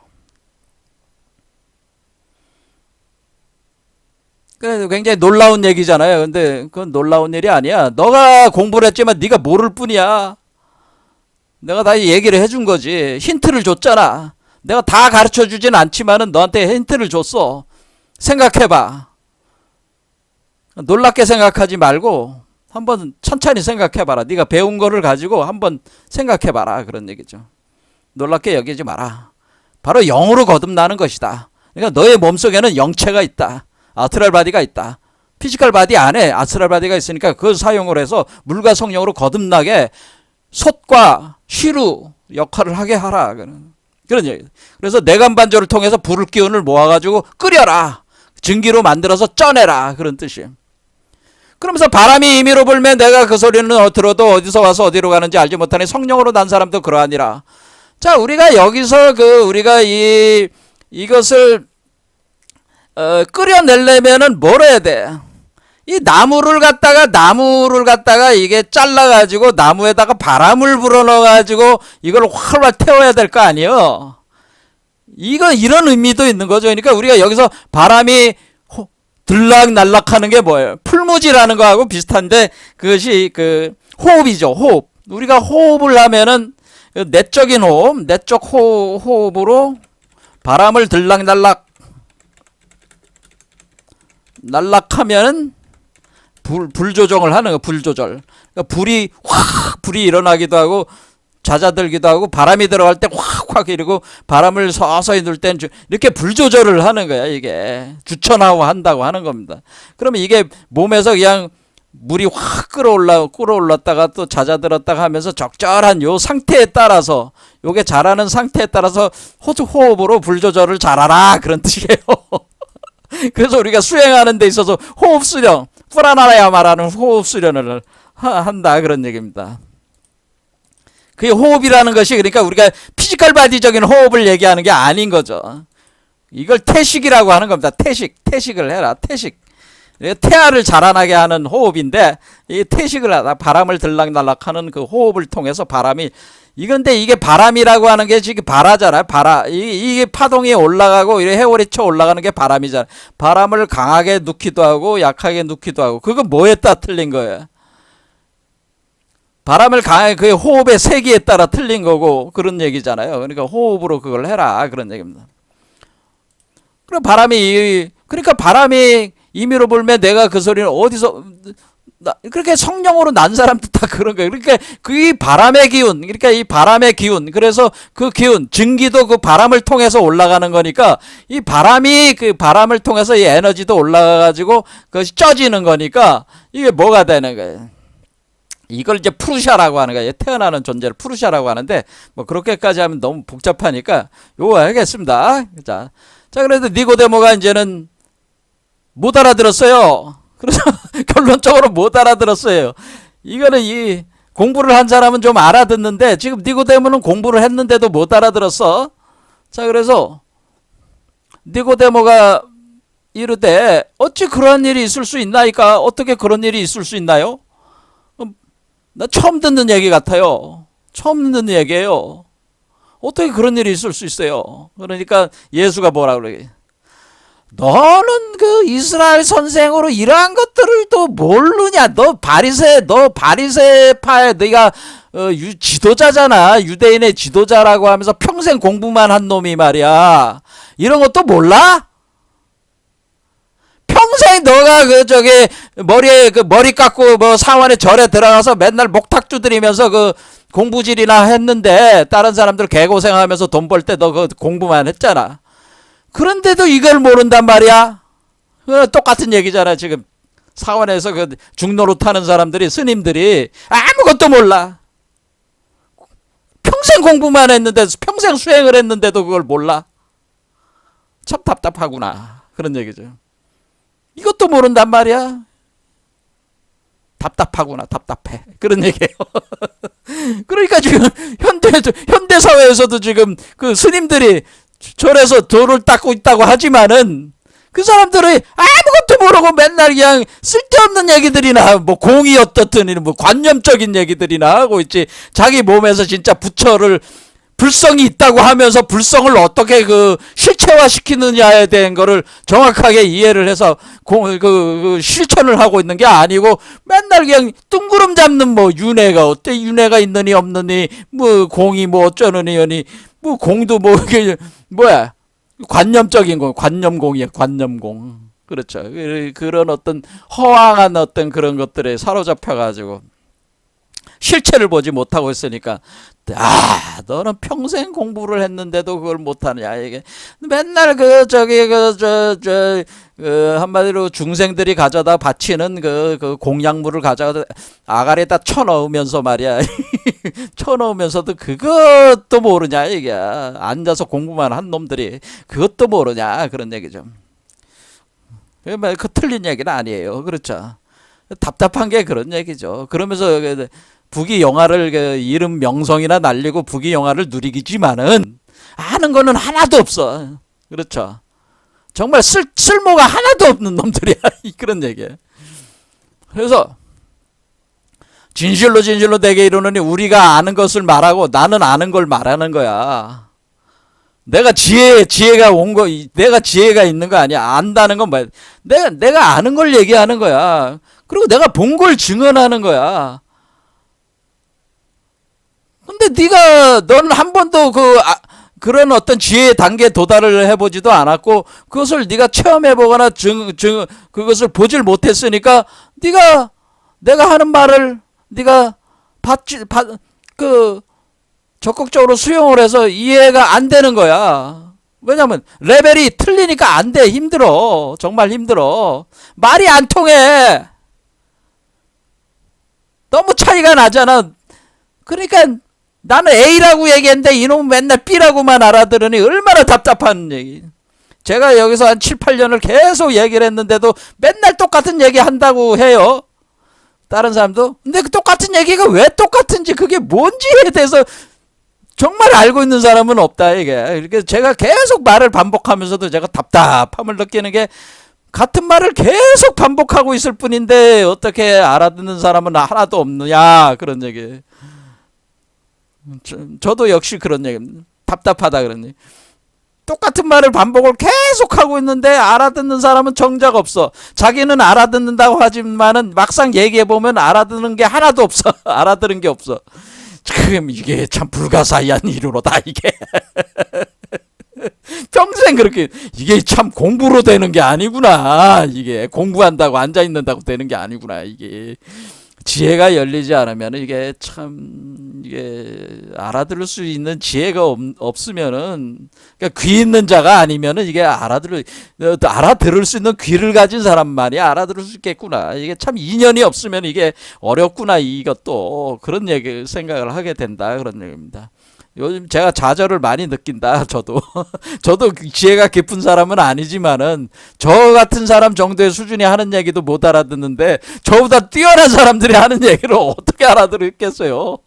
그래, 굉장히 놀라운 얘기잖아요. 근데 그건 놀라운 일이 아니야. 너가 공부를 했지만 네가 모를 뿐이야. 내가 다 얘기를 해준 거지. 힌트를 줬잖아. 내가 다 가르쳐 주진 않지만은 너한테 힌트를 줬어. 생각해봐. 놀랍게 생각하지 말고 한번 천천히 생각해봐라. 네가 배운 거를 가지고 한번 생각해봐라. 그런 얘기죠. 놀랍게 여기지 마라. 바로 영으로 거듭나는 것이다. 그러니까 너의 몸속에는 영체가 있다. 아스트랄 바디가 있다. 피지컬 바디 안에 아스트랄 바디가 있으니까 그걸 사용을 해서 물과 성령으로 거듭나게 솥과 시루 역할을 하게 하라. 그런 얘기. 그래서 내간반조를 통해서 불을 기운을 모아가지고 끓여라. 증기로 만들어서 쪄내라. 그런 뜻이에요. 그러면서 바람이 임의로 불면 내가 그 소리는 들어도 어디서 와서 어디로 가는지 알지 못하니 성령으로 난 사람도 그러하니라. 자, 우리가 여기서 우리가 이것을 끓여내려면은 뭘 해야 돼? 이 나무를 갖다가 이게 잘라가지고 나무에다가 바람을 불어넣어가지고 이걸 활활 태워야 될 거 아니에요? 이런 의미도 있는 거죠. 그러니까 우리가 여기서 바람이 들락날락하는 게 뭐예요? 풀무지라는 거하고 비슷한데 그것이 호흡이죠. 호흡. 우리가 호흡을 하면은 내적인 호흡, 내적 호흡으로 바람을 들락날락 날락하면 불 조정을 하는 거. 불 조절. 그러니까 불이 일어나기도 하고 잦아들기도 하고 바람이 들어갈 때 확 이러고 바람을 서서히 넣을 땐 이렇게 불 조절을 하는 거야. 이게 주천하고 한다고 하는 겁니다. 그러면 이게 몸에서 그냥 물이 확 끌어올랐다가 또 잦아들었다가 하면서 적절한 요 상태에 따라서 요게 자라는 상태에 따라서 호흡으로 불 조절을 잘하라. 그런 뜻이에요. 그래서 우리가 수행하는 데 있어서 호흡 수련, 프라나야마 말하는 호흡 수련을 한다. 그런 얘기입니다. 그게 호흡이라는 것이 그러니까 우리가 피지컬 바디적인 호흡을 얘기하는 게 아닌 거죠. 이걸 태식이라고 하는 겁니다. 태식을 해라. 태식. 태아를 자라나게 하는 호흡인데 이 태식을 하다. 바람을 들락날락하는 그 호흡을 통해서 바람이 이건데 이게 바람이라고 하는 게 지금 바라잖아요. 이게 파동이 올라가고 이래 해오리 쳐 올라가는 게 바람이잖아요. 바람을 강하게 넣기도 하고 약하게 넣기도 하고 그건 뭐에 따라 틀린 거예요? 바람을 강하게 그 호흡의 세기에 따라 틀린 거고 그런 얘기잖아요. 그러니까 호흡으로 그걸 해라. 그런 얘기입니다. 그럼 그러니까 바람이 임의로 불면 내가 그 소리는 어디서 그렇게 성령으로 난 사람도 다 그런 거예요. 그러니까 그 바람의 기운, 그러니까 이 바람의 기운, 그래서 그 기운, 증기도 그 바람을 통해서 올라가는 거니까 이 바람이 그 바람을 통해서 이 에너지도 올라가가지고 그것이 쪄지는 거니까 이게 뭐가 되는 거예요? 이걸 이제 푸르샤라고 하는 거예요. 태어나는 존재를 푸르샤라고 하는데 뭐 그렇게까지 하면 너무 복잡하니까 요거 하겠습니다. 자 그래도 니고데모가 이제는 못 알아들었어요. 그래서 결론적으로 못 알아들었어요. 이거는 이 공부를 한 사람은 좀 알아듣는데 지금 니고데모는 공부를 했는데도 못 알아들었어. 자 그래서 니고데모가 이르되 어찌 그러한 일이 있을 수 있나이까? 어떻게 그런 일이 있을 수 있나요? 나 처음 듣는 얘기 같아요. 처음 듣는 얘기예요. 어떻게 그런 일이 있을 수 있어요? 그러니까 예수가 뭐라 그러게? 너는 그 이스라엘 선생으로 이러한 것들을 또 모르냐? 너 바리새파의 네가 지도자잖아. 유대인의 지도자라고 하면서 평생 공부만 한 놈이 말이야. 이런 것도 몰라? 평생 너가 머리에 머리 깎고 뭐 사원에 절에 들어가서 맨날 목탁 두드리면서 그 공부질이나 했는데 다른 사람들 개고생하면서 돈 벌 때 너 그 공부만 했잖아. 그런데도 이걸 모른단 말이야. 똑같은 얘기잖아. 지금 사원에서 그 중노릇 타는 사람들이 스님들이 아무것도 몰라. 평생 공부만 했는데 평생 수행을 했는데도 그걸 몰라. 참 답답하구나. 그런 얘기죠. 이것도 모른단 말이야. 답답하구나. 답답해. 그런 얘기예요. 그러니까 지금 현대 사회에서도 지금 그 스님들이 절에서 돌을 닦고 있다고 하지만은 그 사람들이 아무것도 모르고 맨날 그냥 쓸데없는 얘기들이나 뭐 공이 어떻든 뭐 관념적인 얘기들이나 하고 있지. 자기 몸에서 진짜 부처를 불성이 있다고 하면서 불성을 어떻게 그 실체화시키느냐에 대한 거를 정확하게 이해를 해서 실천을 하고 있는 게 아니고 맨날 그냥 뜬구름 잡는 뭐 윤회가 어때? 윤회가 있느니 없느니 뭐 공이 뭐 어쩌느니 여니 뭐 공도 뭐 이게 뭐야? 관념적인 거, 관념공이야, 관념공. 그렇죠. 그런 어떤 허황한 어떤 그런 것들에 사로잡혀가지고 실체를 보지 못하고 있으니까 너는 평생 공부를 했는데도 그걸 못하냐 이게 맨날 한마디로 중생들이 가져다 바치는 그 공약물을 가져다 아가리에다 쳐넣으면서 말이야 쳐넣으면서도 그것도 모르냐 이게 앉아서 공부만 한 놈들이 그것도 모르냐 그런 얘기죠. 그 틀린 얘기는 아니에요. 그렇죠. 답답한 게 그런 얘기죠. 그러면서 부귀 영화를 이름 명성이나 날리고 부귀 영화를 누리기지만은 아는 거는 하나도 없어. 그렇죠. 정말 쓸모가 하나도 없는 놈들이야. 그런 얘기예요. 그래서 진실로 내게 이르노니 우리가 아는 것을 말하고 나는 아는 걸 말하는 거야. 내가 지혜가 온 거, 내가 지혜가 있는 거 아니야. 안다는 건 뭐야? 내가 아는 걸 얘기하는 거야. 그리고 내가 본 걸 증언하는 거야. 근데 너는 한 번도 그런 어떤 지혜의 단계에 도달을 해보지도 않았고, 그것을 네가 체험해보거나 그것을 보질 못했으니까, 내가 하는 말을, 적극적으로 수용을 해서 이해가 안 되는 거야. 왜냐면, 레벨이 틀리니까 안 돼. 힘들어. 정말 힘들어. 말이 안 통해. 너무 차이가 나잖아. 그러니까, 나는 A라고 얘기했는데 이놈은 맨날 B라고만 알아들으니 얼마나 답답한 얘기. 제가 여기서 한 7, 8년을 계속 얘기를 했는데도 맨날 똑같은 얘기 한다고 해요. 다른 사람도. 근데 그 똑같은 얘기가 왜 똑같은지 그게 뭔지에 대해서 정말 알고 있는 사람은 없다 이게. 이렇게 제가 계속 말을 반복하면서도 제가 답답함을 느끼는 게 같은 말을 계속 반복하고 있을 뿐인데 어떻게 알아듣는 사람은 하나도 없느냐 그런 얘기. 저도 역시 그런 얘기 답답하다 그런 얘기. 똑같은 말을 반복을 계속 하고 있는데 알아듣는 사람은 정작 없어. 자기는 알아듣는다고 하지만은 막상 얘기해보면 알아듣는 게 하나도 없어. 알아들은 게 없어. 참 이게 참 불가사의한 이루로다 이게. 평생 그렇게 이게 참 공부로 되는 게 아니구나. 이게 공부한다고 앉아있는다고 되는 게 아니구나 이게. 지혜가 열리지 않으면 이게 참 이게 알아들을 수 있는 지혜가 없으면은 그러니까 귀 있는 자가 아니면은 이게 알아들을 수 있는 귀를 가진 사람만이 알아들을 수 있겠구나. 이게 참 인연이 없으면 이게 어렵구나. 이것도 그런 얘기 생각을 하게 된다 그런 얘기입니다. 요즘 제가 좌절을 많이 느낀다. 저도 저도 지혜가 깊은 사람은 아니지만은 저 같은 사람 정도의 수준이 하는 얘기도 못 알아듣는데 저보다 뛰어난 사람들이 하는 얘기를 어떻게 알아들겠어요?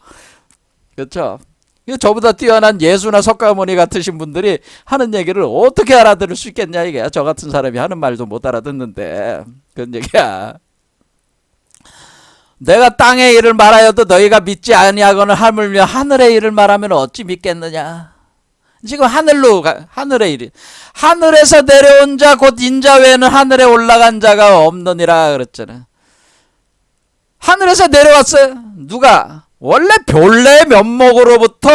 그렇죠? 저보다 뛰어난 예수나 석가모니 같으신 분들이 하는 얘기를 어떻게 알아들을 수 있겠냐 이게. 저 같은 사람이 하는 말도 못 알아듣는데 그런 얘기야. 내가 땅의 일을 말하여도 너희가 믿지 아니하거늘 하물며 하늘의 일을 말하면 어찌 믿겠느냐. 지금 하늘의 일이 하늘에서 내려온 자 곧 인자 외에는 하늘에 올라간 자가 없느니라 그랬잖아. 하늘에서 내려왔어요. 누가? 원래 본래 면목으로부터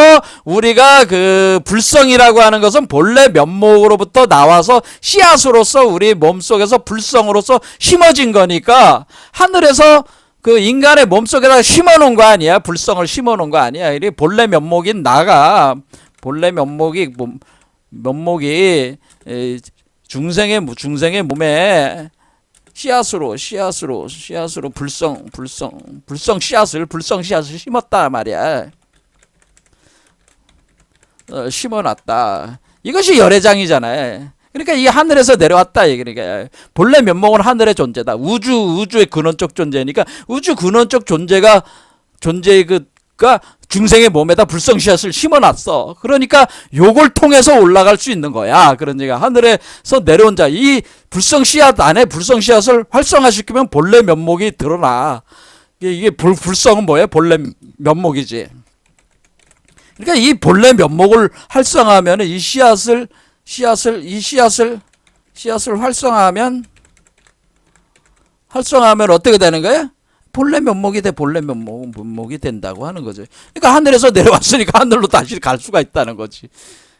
우리가 그 불성이라고 하는 것은 본래 면목으로부터 나와서 씨앗으로서 우리 몸속에서 불성으로서 심어진 거니까 하늘에서 그 인간의 몸속에다 심어놓은 거 아니야? 불성을 심어놓은 거 아니야? 이 본래 면목인 나가 본래 면목이 중생의 몸에 씨앗으로 불성 씨앗을 심었다 말이야. 심어놨다. 이것이 열애장이잖아요. 그러니까 이 하늘에서 내려왔다. 그러니까 본래 면목은 하늘의 존재다. 우주의 근원적 존재니까 우주 근원적 존재가 중생의 몸에다 불성 씨앗을 심어놨어. 그러니까 요걸 통해서 올라갈 수 있는 거야. 그러니까 하늘에서 내려온 자, 이 불성 씨앗 안에 불성 씨앗을 활성화시키면 본래 면목이 드러나. 이게 불성은 뭐예요? 본래 면목이지. 그러니까 이 본래 면목을 활성화하면 이 씨앗을 활성화하면 어떻게 되는 거야? 본래 면목이 면목이 된다고 하는 거죠. 그러니까 하늘에서 내려왔으니까 하늘로 다시 갈 수가 있다는 거지.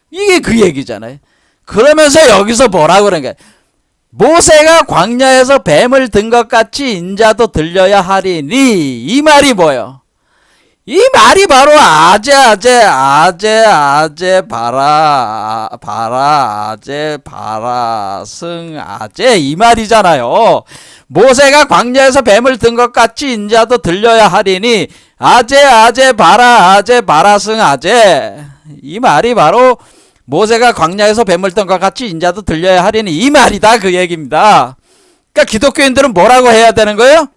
이게 그 얘기잖아요. 그러면서 여기서 뭐라 그런 거야? 모세가 광야에서 뱀을 든 것 같이 인자도 들려야 하리니. 이 말이 뭐예요? 이 말이 바로 아제 바라 승 아제 이 말이잖아요. 모세가 광야에서 뱀을 든 것 같이 인자도 들려야 하리니 아제 바라 승 아제 이 말이 바로 모세가 광야에서 뱀을 든 것 같이 인자도 들려야 하리니 이 말이다 그 얘기입니다. 그러니까 기독교인들은 뭐라고 해야 되는 거예요?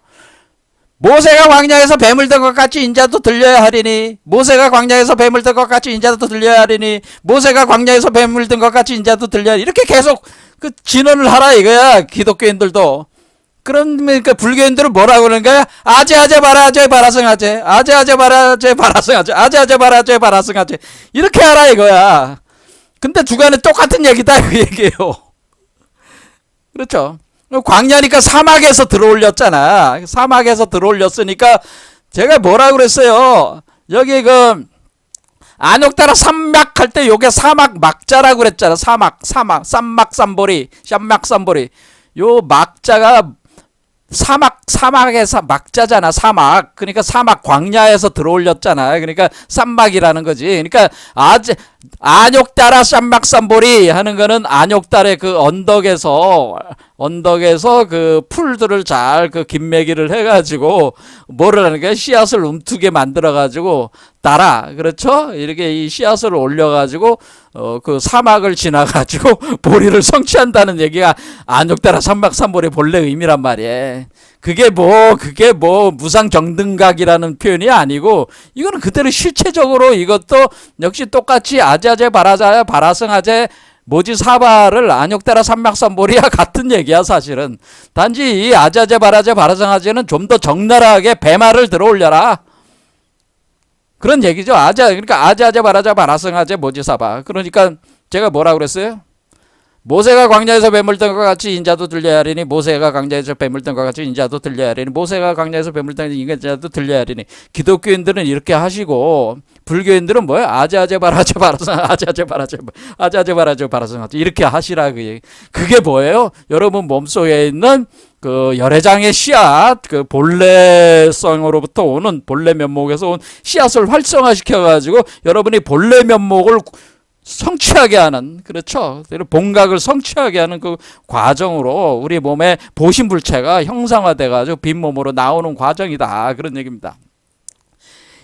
모세가 광야에서 뱀을 든 것 같이 인자도 들려야 하리니 모세가 광야에서 뱀을 든 것 같이 인자도 들려야 하리니 모세가 광야에서 뱀을 든 것 같이 인자도 들려야 하리니 이렇게 계속 그 진언을 하라 이거야. 기독교인들도. 그러니까 불교인들은 뭐라고 그러는 거야? 아제 바라승 아제 바라승 아제 이렇게 하라 이거야. 근데 주간에 똑같은 얘기다 그 얘기예요. 그렇죠? 광야니까 사막에서 들어올렸잖아. 사막에서 들어올렸으니까 제가 뭐라 그랬어요? 여기 그 안욕따라 산막 할 때 요게 사막 막자라고 그랬잖아. 쌈막쌈보리 요 막자가 사막에서 막자잖아. 사막. 그러니까 사막 광야에서 들어올렸잖아. 그러니까 쌈막이라는 거지. 그러니까 안욕따라 쌈막쌈보리 하는 거는 안욕달의 그 언덕에서 그 풀들을 잘 그 김매기를 해가지고 뭐를 하는 거야? 씨앗을 움트게 만들어가지고 따라. 그렇죠? 이렇게 이 씨앗을 올려가지고 그 사막을 지나가지고 보리를 성취한다는 얘기가 안욕따라 쌈막쌈보리 본래 의미란 말이에요. 그게 뭐 무상정등각이라는 표현이 아니고 이거는 그대로 실체적으로 이것도 역시 똑같이 아제 바라승 아제 모지사바를 안욕따라 삼막삼보리와 같은 얘기야 사실은. 단지 이 아제 바라승 아제는 좀 더 적나라하게 배말을 들어올려라 그런 얘기죠. 그러니까 아제 바라승 아제 모지사바. 그러니까 제가 뭐라 그랬어요? 모세가 광야에서 뱀을 뜬 것 같이 인자도 들려야 하리니 모세가 광야에서 뱀을 뜬 것 같이 인자도 들려야 하리니 모세가 광야에서 뱀을 뜬 인자도 들려야 하리니. 기독교인들은 이렇게 하시고 불교인들은 뭐야? 아자아자 바라자 바라상 아자아자 바라자 아자아자 바라자 바라상 이렇게 하시라 그 얘기. 그게 뭐예요? 여러분 몸속에 있는 그 열애장의 씨앗, 그 본래성으로부터 오는 본래 면목에서 온 씨앗을 활성화시켜 가지고 여러분이 본래 면목을 성취하게 하는, 그렇죠, 본각을 성취하게 하는 그 과정으로 우리 몸의 보신불체가 형상화돼 가지고 빈몸으로 나오는 과정이다, 그런 얘기입니다.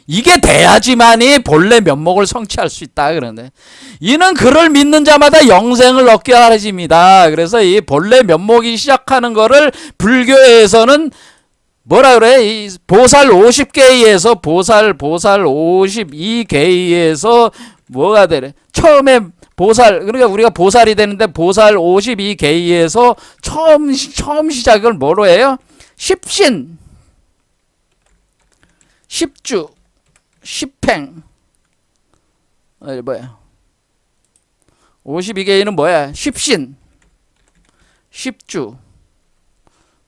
이게 돼야지만이 본래 면목을 성취할 수 있다. 그러네. 이는 그를 믿는 자마다 영생을 얻게 하십니다. 그래서 이 본래 면목이 시작하는 거를 불교에서는 뭐라 그래? 이 보살 50개의에서 보살 52개의에서 뭐가 되래? 처음에 보살, 그러니까 우리가 보살이 되는데 보살 52개의에서 처음 시작을 뭐로 해요? 십신, 십주, 십행. 뭐야? 52개의는 뭐야? 십신, 십주,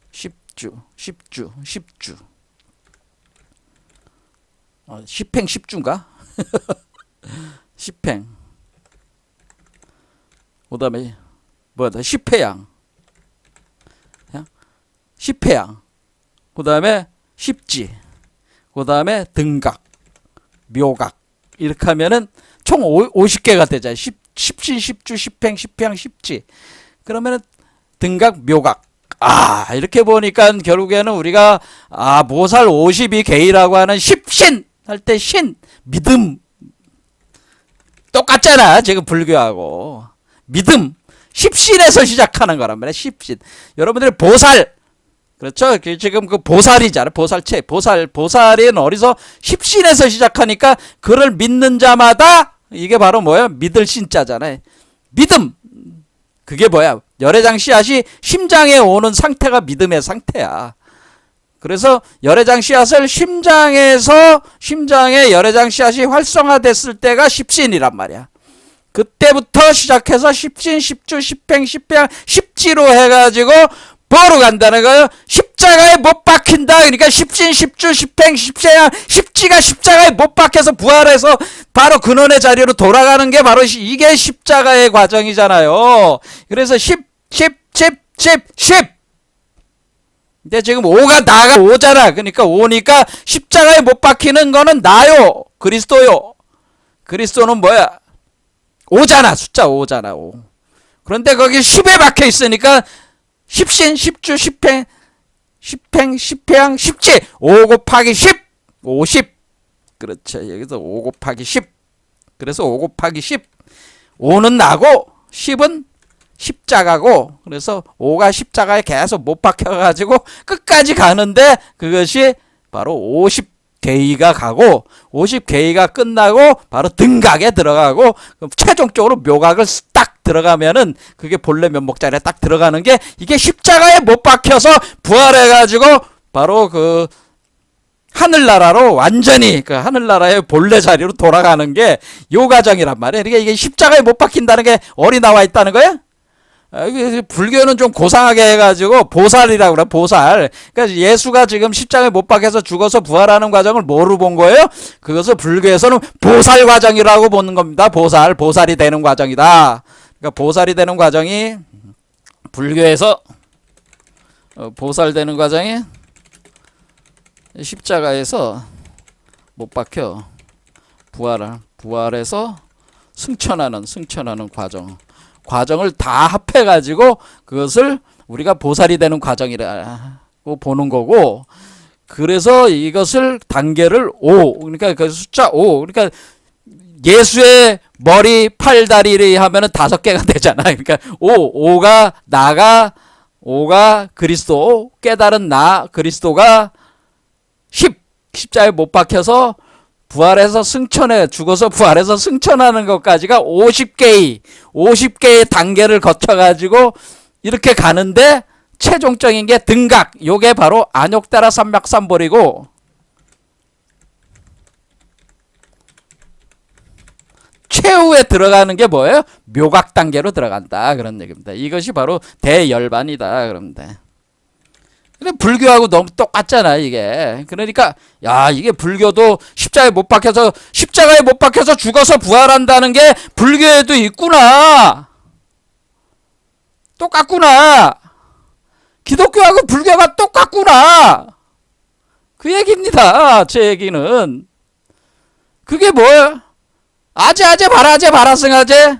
십주. 십행, 십주인가? 십행. 그 다음에 뭐다? 십회양. 십회양. 그 다음에 십지. 그 다음에 등각, 묘각. 이렇게 하면은 총 50개가 되잖아요. 십신, 십주, 십행, 십회양, 십지. 그러면은 등각, 묘각. 이렇게 보니까 결국에는 우리가 모살 52개의라고 하는 십신 할 때 신, 믿음. 똑같잖아. 지금 불교하고. 믿음. 십신에서 시작하는 거란 말이야. 십신. 여러분들이 보살. 그렇죠? 지금 그 보살이잖아. 보살체. 보살은 어디서? 십신에서 시작하니까 그를 믿는 자마다 이게 바로 뭐야? 믿을 신자잖아요. 믿음. 그게 뭐야? 열애장 씨앗이 심장에 오는 상태가 믿음의 상태야. 그래서 열애장 씨앗을 심장에 열애장 씨앗이 활성화됐을 때가 십신이란 말이야. 그때부터 시작해서 십신, 십주, 십행, 십회양, 십지로 해가지고 뭐로 간다는 거예요? 십자가에 못 박힌다. 그러니까 십신, 십주, 십행, 십회양, 십지가 십자가에 못 박혀서 부활해서 바로 근원의 자리로 돌아가는 게 바로 이게 십자가의 과정이잖아요. 그래서 십. 근데 지금 오가 나가 오잖아. 그러니까 오니까 십자가에 못 박히는 거는 나요. 그리스도요. 그리스도는 뭐야? 오잖아. 숫자 오잖아. 오. 그런데 거기 10에 박혀 있으니까 십신, 십주, 십행, 십회양, 십지. 5 곱하기 10. 50. 그렇죠. 여기서 5 곱하기 10. 그래서 5 곱하기 10. 5는 나고 10은 십자가고, 그래서 5가 십자가에 계속 못 박혀가지고 끝까지 가는데 그것이 바로 50개의가 가고 50개의가 끝나고 바로 등각에 들어가고 최종적으로 묘각을 딱 들어가면은 그게 본래 면목자리에 딱 들어가는 게 이게 십자가에 못 박혀서 부활해가지고 바로 그 하늘나라로 완전히 그 하늘나라의 본래 자리로 돌아가는 게 요 과정이란 말이에요. 그러니까 이게 십자가에 못 박힌다는 게 어디 나와 있다는 거야? 불교는 좀 고상하게 해가지고 보살이라고 그래. 보살. 그러니까 예수가 지금 십자가에 못 박혀서 죽어서 부활하는 과정을 뭐로 본 거예요? 그것을 불교에서는 보살 과정이라고 보는 겁니다. 보살이 되는 과정이다. 그러니까 보살이 되는 과정이 불교에서 보살 되는 과정이 십자가에서 못 박혀 부활해서 승천하는 과정을 다 합해가지고 그것을 우리가 보살이 되는 과정이라고 보는 거고, 그래서 이것을 단계를 5, 그러니까 그 숫자 5, 그러니까 예수의 머리, 팔, 다리를 하면은 5개가 되잖아. 그러니까 5가 나가, 5가 그리스도, 깨달은 나, 그리스도가 10, 십자에 못 박혀서 부활해서 승천해, 죽어서 부활해서 승천하는 것까지가 50개의 단계를 거쳐가지고 이렇게 가는데 최종적인 게 등각. 요게 바로 안욕따라 삼맥삼볼이고 최후에 들어가는 게 뭐예요? 묘각 단계로 들어간다 그런 얘기입니다. 이것이 바로 대열반이다 그럽니다. 근데 불교하고 너무 똑같잖아 이게. 그러니까 야 이게 불교도 십자가에 못 박혀서 죽어서 부활한다는 게 불교에도 있구나. 똑같구나. 기독교하고 불교가 똑같구나. 그 얘기입니다. 제 얘기는. 그게 뭐예요? 아제 바라승아제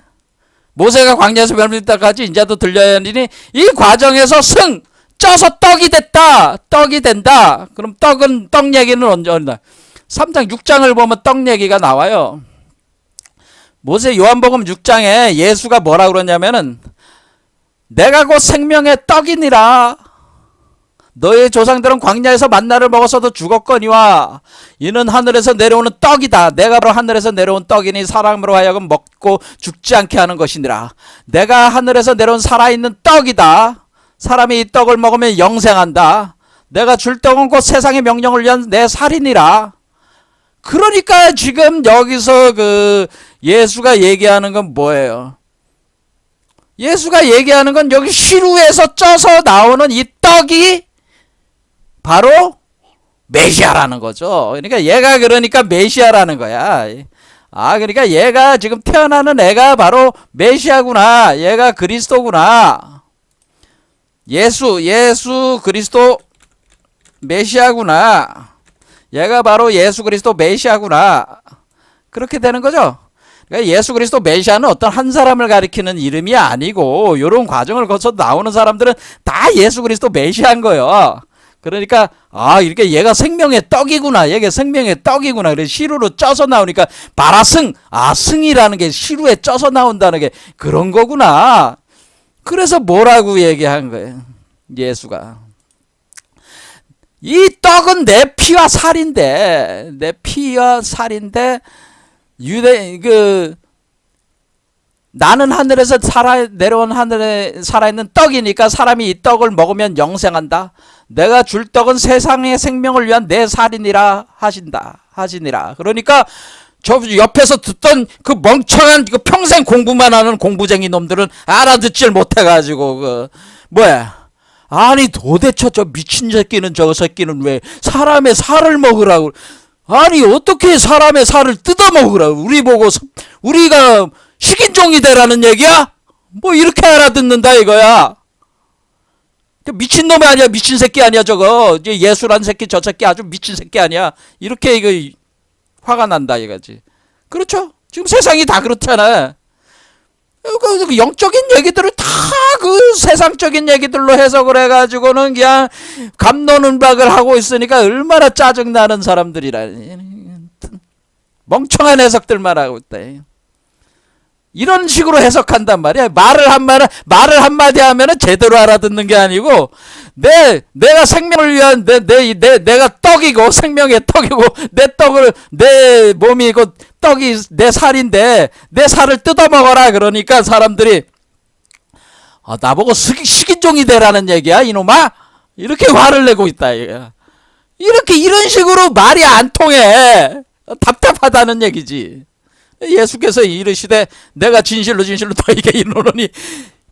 모세가 광야에서 멸망할 때까지 인자도 들려야 하니 이 과정에서 쪄서 떡이 됐다. 떡이 된다. 그럼 떡 얘기는 언제 온다? 3장 6장을 보면 떡 얘기가 나와요. 모세 요한복음 6장에 예수가 뭐라 그러냐면은 내가 곧 생명의 떡이니라. 너의 조상들은 광야에서 만나를 먹어서도 죽었거니와 이는 하늘에서 내려오는 떡이다. 내가 바로 하늘에서 내려온 떡이니 사람으로 하여금 먹고 죽지 않게 하는 것이니라. 내가 하늘에서 내려온 살아있는 떡이다. 사람이 이 떡을 먹으면 영생한다. 내가 줄 떡은 곧 세상의 명령을 위한 내 살이니라. 그러니까 지금 여기서 그 예수가 얘기하는 건 뭐예요? 예수가 얘기하는 건 여기 시루에서 쪄서 나오는 이 떡이 바로 메시아라는 거죠. 그러니까 얘가 그러니까 메시아라는 거야. 그러니까 얘가 지금 태어나는 애가 바로 메시아구나. 얘가 그리스도구나. 예수 그리스도 메시아구나. 얘가 바로 예수 그리스도 메시아구나. 그렇게 되는 거죠. 그러니까 예수 그리스도 메시아는 어떤 한 사람을 가리키는 이름이 아니고 이런 과정을 거쳐 나오는 사람들은 다 예수 그리스도 메시아인 거예요. 그러니까 이렇게 얘가 생명의 떡이구나. 얘가 생명의 떡이구나. 그래서 시루로 쪄서 나오니까 바라승. 승이라는 게 시루에 쪄서 나온다는 게 그런 거구나. 그래서 뭐라고 얘기한 거예요? 예수가. 이 떡은 내 피와 살인데 나는 하늘에서 내려온 하늘에 살아있는 떡이니까 사람이 이 떡을 먹으면 영생한다. 내가 줄 떡은 세상의 생명을 위한 내 살이니라 하시니라. 그러니까 저 옆에서 듣던 그 멍청한 그 평생 공부만 하는 공부쟁이 놈들은 알아듣질 못해가지고 아니 도대체 저 미친 새끼는 저 새끼는 왜 사람의 살을 먹으라고. 아니 어떻게 사람의 살을 뜯어 먹으라고. 우리 보고 우리가 식인종이 되라는 얘기야? 이렇게 알아듣는다 이거야. 미친놈이 아니야. 미친 새끼 아니야 저거. 예수란 새끼 저 새끼 아주 미친 새끼 아니야. 이렇게 이거 화가 난다 이거지. 그렇죠? 지금 세상이 다 그렇잖아. 그 영적인 얘기들을 다 그 세상적인 얘기들로 해석을 해가지고는 그냥 갑론은박을 하고 있으니까 얼마나 짜증나는 사람들이라니. 멍청한 해석들만 하고 있다. 이런 식으로 해석한단 말이야. 말을 한마디 하면은 제대로 알아듣는 게 아니고, 내가 생명을 위한 내가 떡이고, 생명의 떡이고, 내 몸이고, 떡이 내 살인데, 내 살을 뜯어먹어라. 그러니까 사람들이, 나보고 식인종이 되라는 얘기야, 이놈아? 이렇게 화를 내고 있다, 이거야. 이런 식으로 말이 안 통해. 답답하다는 얘기지. 예수께서 이르시되 내가 진실로 너에게 이르노니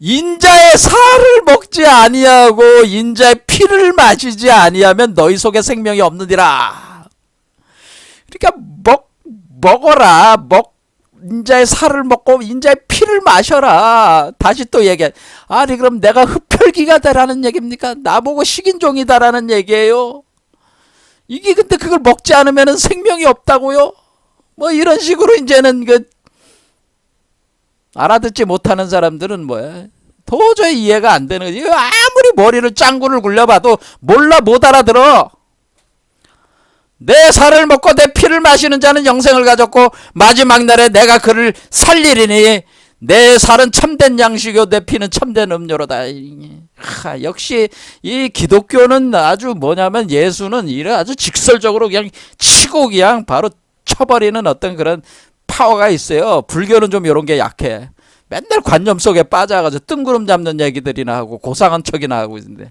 인자의 살을 먹지 아니하고 인자의 피를 마시지 아니하면 너희 속에 생명이 없느니라. 그러니까 먹어라. 인자의 살을 먹고 인자의 피를 마셔라. 다시 또 얘기해. 아니 그럼 내가 흡혈귀가 되라는 얘기입니까? 나보고 식인종이다라는 얘기예요. 이게 근데 그걸 먹지 않으면 생명이 없다고요? 이런 식으로 이제는 알아듣지 못하는 사람들은 도저히 이해가 안 되는 거지. 아무리 머리를 짱구를 굴려봐도 못 알아들어. 내 살을 먹고 내 피를 마시는 자는 영생을 가졌고 마지막 날에 내가 그를 살리리니 내 살은 참된 양식이요 내 피는 참된 음료로다. 역시 이 기독교는 아주 예수는 이래 아주 직설적으로 그냥 치고 그냥 바로 쳐버리는 어떤 그런 파워가 있어요. 불교는 좀 이런 게 약해. 맨날 관념 속에 빠져가지고 뜬구름 잡는 얘기들이나 하고 고상한 척이나 하고 있는데,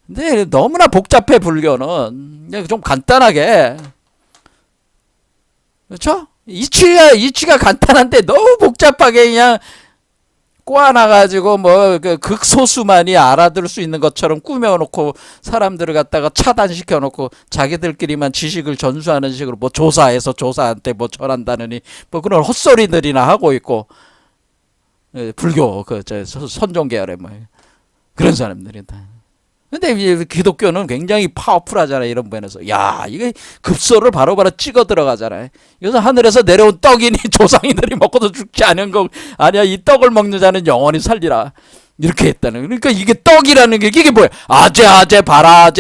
근데 너무나 복잡해 불교는. 좀 간단하게, 그렇죠? 이치가 간단한데 너무 복잡하게 그냥 꼬아놔가지고 뭐 그 극소수만이 알아들을 수 있는 것처럼 꾸며놓고 사람들을 갖다가 차단시켜놓고 자기들끼리만 지식을 전수하는 식으로 뭐 조사해서 조사한테 뭐 전한다느니 뭐 그런 헛소리들이나 하고 있고, 불교 그 선종 계열의 뭐 그런 사람들이 다. 근데 이제 기독교는 굉장히 파워풀하잖아요. 이런 면에서. 야, 이게 급소를 바로바로 찍어 들어가잖아요. 그래서 하늘에서 내려온 떡이니 조상이들이 먹고도 죽지 않은 거 아니야. 이 떡을 먹는 자는 영원히 살리라. 이렇게 했다는. 그러니까 이게 떡이라는 게 이게 뭐야? 아제 바라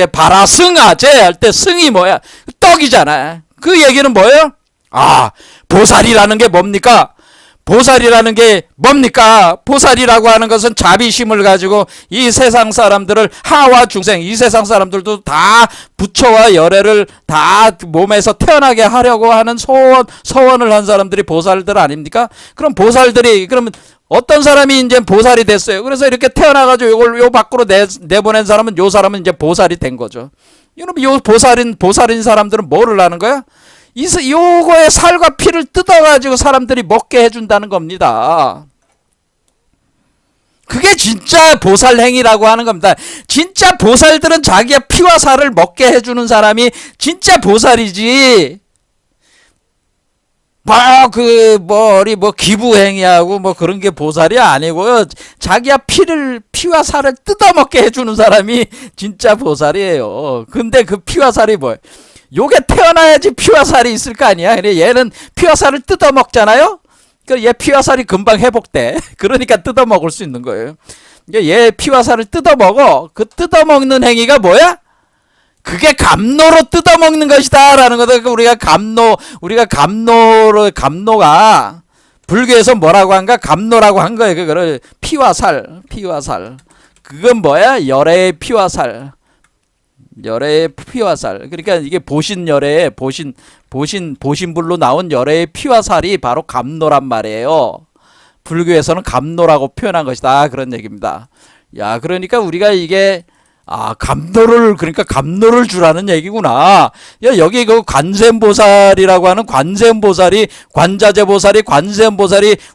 승아제 할 때 승이 뭐야? 떡이잖아. 그 얘기는 뭐예요? 아, 보살이라는 게 뭡니까? 보살이라는 게 뭡니까? 보살이라고 하는 것은 자비심을 가지고 이 세상 사람들을, 하와 중생, 이 세상 사람들도 다 부처와 열애를 다 몸에서 태어나게 하려고 하는 서원을 한 사람들이 보살들 아닙니까? 그럼 보살들이, 그러면 어떤 사람이 이제 보살이 됐어요. 그래서 이렇게 태어나가지고 이걸 요 밖으로 내보낸 사람은, 요 사람은 이제 보살이 된 거죠. 여러분, 요 보살인 사람들은 뭐를 하는 거야? 요거의 살과 피를 뜯어가지고 사람들이 먹게 해준다는 겁니다. 그게 진짜 보살 행위라고 하는 겁니다. 진짜 보살들은 자기의 피와 살을 먹게 해주는 사람이 진짜 보살이지. 뭐 기부 행위하고 뭐 그런 게 보살이 아니고요. 자기야 피와 살을 뜯어먹게 해주는 사람이 진짜 보살이에요. 근데 그 피와 살이 뭐예요? 요게 태어나야지 피와 살이 있을 거 아니야. 그래 얘는 피와 살을 뜯어 먹잖아요. 그얘 피와 살이 금방 회복돼. 그러니까 뜯어 먹을 수 있는 거예요. 얘 피와 살을 뜯어 먹어. 그 뜯어 먹는 행위가 뭐야? 그게 감노로 뜯어 먹는 것이다라는 거다. 감노가 불교에서 뭐라고 한가? 감노라고 한 거예요. 그거를 피와 살. 그건 뭐야? 열애의 피와 살. 열애의 피와 살. 그러니까 이게 보신열애의 보신불로 나온 열애의 피와 살이 바로 감노란 말이에요. 불교에서는 감노라고 표현한 것이다. 그런 얘기입니다. 야, 그러니까 우리가 이게 그러니까 감노를 주라는 얘기구나. 야, 여기 그 관세음보살이라고 하는 관세음보살이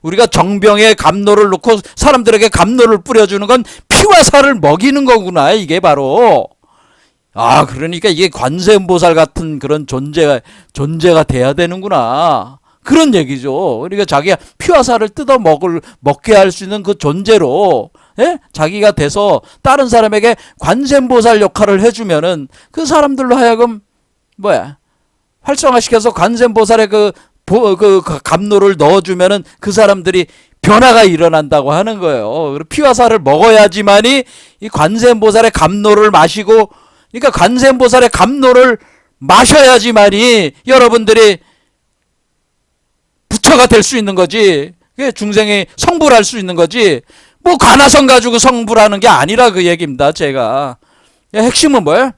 우리가 정병에 감노를 놓고 사람들에게 감노를 뿌려주는 건 피와 살을 먹이는 거구나. 이게 바로. 그러니까 이게 관세음보살 같은 그런 존재가 돼야 되는구나. 그런 얘기죠. 그러니까 자기가 피와 살을 먹게 할 수 있는 그 존재로, 자기가 돼서 다른 사람에게 관세음보살 역할을 해주면은 그 사람들로 하여금, 활성화시켜서 관세음보살의 그 감노를 넣어주면은 그 사람들이 변화가 일어난다고 하는 거예요. 피와 살을 먹어야지만이 이 관세음보살의 감노를 마시고, 그러니까 관세음보살의 감노를 마셔야지만이 여러분들이 부처가 될 수 있는 거지. 중생이 성불할 수 있는 거지. 뭐 관아성 가지고 성불하는 게 아니라 그 얘기입니다. 제가. 핵심은 뭐예요?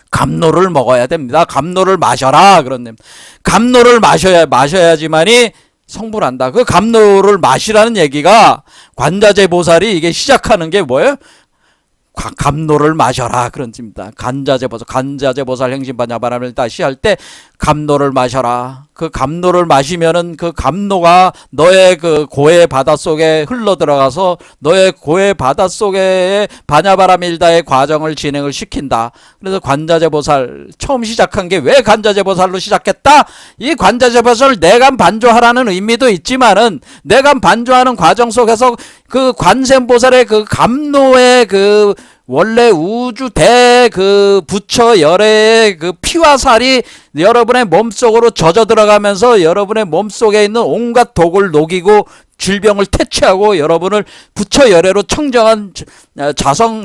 감노를 먹어야 됩니다. 감노를 마셔라. 그런 감노를 마셔야지만이 성불한다. 그 감노를 마시라는 얘기가 관자재 보살이 이게 시작하는 게 뭐예요? 감노를 마셔라 그런 뜻입니다. 간자재보살 행심반야바람을 다시 할 때 감노를 마셔라. 그 감노를 마시면은 그 감노가 너의 그 고해 바닷속에 흘러 들어가서 너의 고해 바닷속에 반야바람일다의 과정을 진행을 시킨다. 그래서 관자재보살 처음 시작한 게 왜 관자재보살로 시작했다? 이 관자재보살 내감 반조하라는 의미도 있지만은 내감 반조하는 과정 속에서 그 관세음보살의 그 감노의 그 원래 우주 그 부처 열애의 그 피와 살이 여러분의 몸속으로 젖어 들어가면서 여러분의 몸속에 있는 온갖 독을 녹이고 질병을 퇴치하고 여러분을 부처 열애로 청정한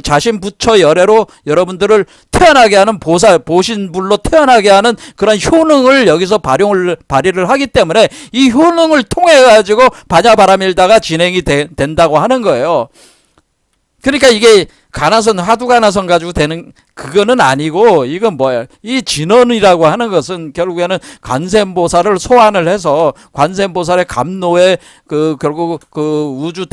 자신 부처 열애로 여러분들을 태어나게 하는 보신불로 태어나게 하는 그런 효능을 여기서 발휘를 하기 때문에 이 효능을 통해 가지고 반야바람일다가 진행이 된다고 하는 거예요. 그러니까 이게 가나선, 화두 가나선 가지고 되는 그거는 아니고, 이건 뭐야? 이 진언이라고 하는 것은 결국에는 관세음보살을 소환을 해서 관세음보살의 감노에 결국 우주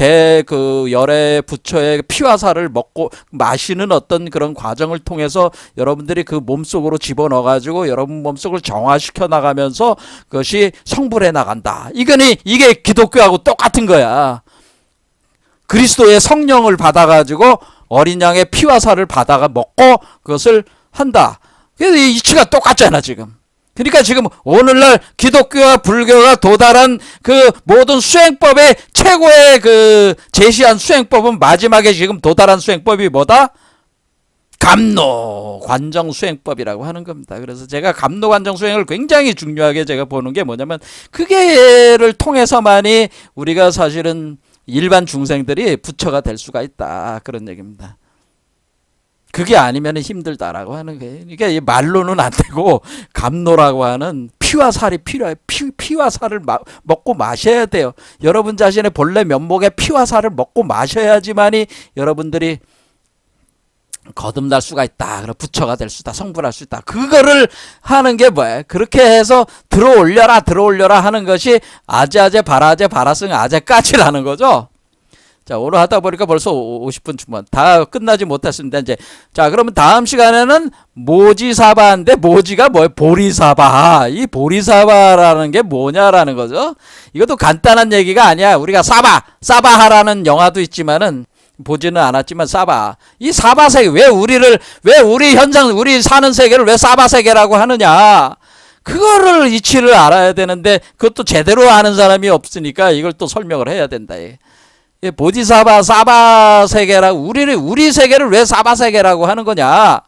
열애 부처의 피화살을 먹고 마시는 어떤 그런 과정을 통해서 여러분들이 그 몸속으로 집어넣어 가지고 여러분 몸속을 정화시켜 나가면서 그것이 성불해 나간다. 이게 기독교하고 똑같은 거야. 그리스도의 성령을 받아가지고 어린 양의 피와 살을 받아가 먹고 그것을 한다. 그래서 이 이치가 똑같잖아 지금. 그러니까 지금 오늘날 기독교와 불교가 도달한 그 모든 수행법의 최고의 그 제시한 수행법은 마지막에 지금 도달한 수행법이 뭐다? 감노 관정 수행법이라고 하는 겁니다. 그래서 제가 감노 관정 수행을 굉장히 중요하게 제가 보는 게 뭐냐면 그게를 통해서만이 우리가 사실은 일반 중생들이 부처가 될 수가 있다. 그런 얘기입니다. 그게 아니면 힘들다라고 하는 거예요. 그러니까 말로는 안 되고 감노라고 하는 피와 살이 필요해요. 피와 살을 먹고 마셔야 돼요. 여러분 자신의 본래 면목의 피와 살을 먹고 마셔야지만이 여러분들이 거듭날 수가 있다. 그럼 부처가 될 수 있다. 성불할 수 있다. 그거를 하는 게 뭐예요? 그렇게 해서 들어올려라 하는 것이 아제아제 바라아제 바라승 아제까지라는 거죠. 자, 오늘 하다 보니까 벌써 50분 충분. 다 끝나지 못했습니다. 이제 자, 그러면 다음 시간에는 모지사바인데 모지가 뭐예요? 보리사바. 이 보리사바라는 게 뭐냐라는 거죠. 이것도 간단한 얘기가 아니야. 우리가 사바하라는 영화도 있지만은 보지는 않았지만 이 사바세계 왜 우리 사는 세계를 왜 사바세계라고 하느냐, 그거를 이치를 알아야 되는데 그것도 제대로 아는 사람이 없으니까 이걸 또 설명을 해야 된다. 보디사바 사바세계라고 우리 세계를 왜 사바세계라고 하는 거냐,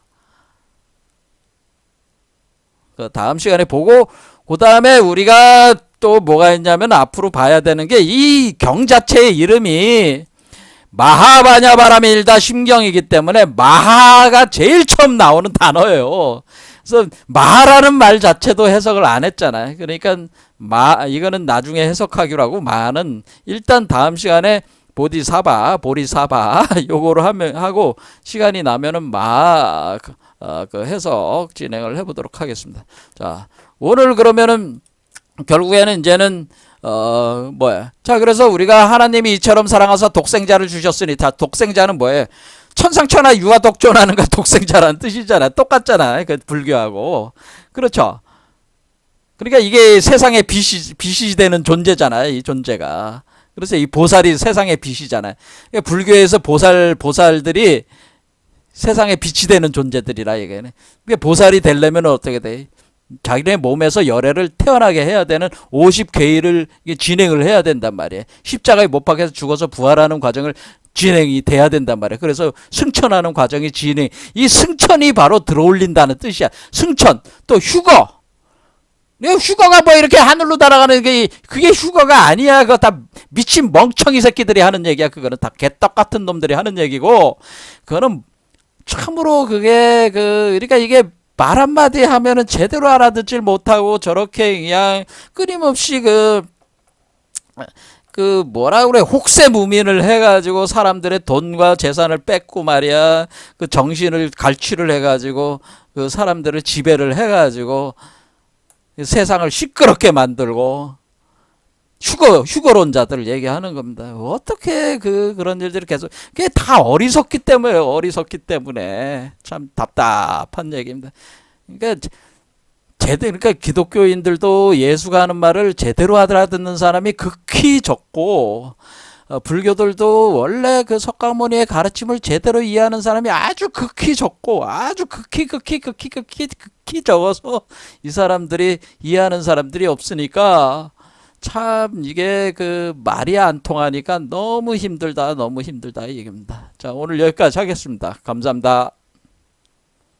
그 다음 시간에 보고, 그 다음에 우리가 또 뭐가 있냐면 앞으로 봐야 되는 게 이 경 자체의 이름이 마하바냐바라밀다 심경이기 때문에 마하가 제일 처음 나오는 단어예요. 그래서 마라는 말 자체도 해석을 안 했잖아요. 그러니까 이거는 나중에 해석하기로 하고, 마는 일단 다음 시간에 보리사바 요거로 하고 시간이 나면은 그 해석 진행을 해보도록 하겠습니다. 자, 오늘 그러면은 결국에는 이제는 자, 그래서 우리가 하나님이 이처럼 사랑하사 독생자를 주셨으니, 다 독생자는 뭐예요? 천상천하 유아독존하는 거 독생자라는 뜻이잖아. 똑같잖아. 그 불교하고. 그렇죠. 그러니까 이게 세상의 빛이 되는 존재잖아요. 이 존재가. 그래서 이 보살이 세상의 빛이잖아요. 그러니까 불교에서 보살들이 세상의 빛이 되는 존재들이라 얘기하네. 그게 보살이 되려면 어떻게 돼? 자기네 몸에서 열애를 태어나게 해야 되는 50계일을 진행을 해야 된단 말이에요. 십자가에 못 박혀서 죽어서 부활하는 과정을 진행이 돼야 된단 말이에요. 그래서 승천하는 과정이 이 승천이 바로 들어올린다는 뜻이야. 승천, 또 휴거. 휴거가 뭐 이렇게 하늘로 날아가는 게 그게 휴거가 아니야. 그거 다 미친 멍청이 새끼들이 하는 얘기야. 그거는 다 개떡 같은 놈들이 하는 얘기고, 그거는 참으로 그러니까 이게 말 한마디 하면은 제대로 알아듣질 못하고 저렇게 그냥 끊임없이 뭐라 그래, 혹세무민을 해가지고 사람들의 돈과 재산을 뺏고 말이야, 그 정신을 갈취를 해가지고 그 사람들을 지배를 해가지고 세상을 시끄럽게 만들고 휴거론자들을 얘기하는 겁니다. 어떻게 그런 일들이 계속, 그게 다 어리석기 때문에 참 답답한 얘기입니다. 그러니까 기독교인들도 예수가 하는 말을 제대로 알아듣는 사람이 극히 적고, 불교들도 원래 그 석가모니의 가르침을 제대로 이해하는 사람이 아주 극히 적고, 아주 극히 적어서 이 사람들이 이해하는 사람들이 없으니까 참 이게 말이 안 통하니까 너무 힘들다 이 얘기입니다. 자, 오늘 여기까지 하겠습니다. 감사합니다.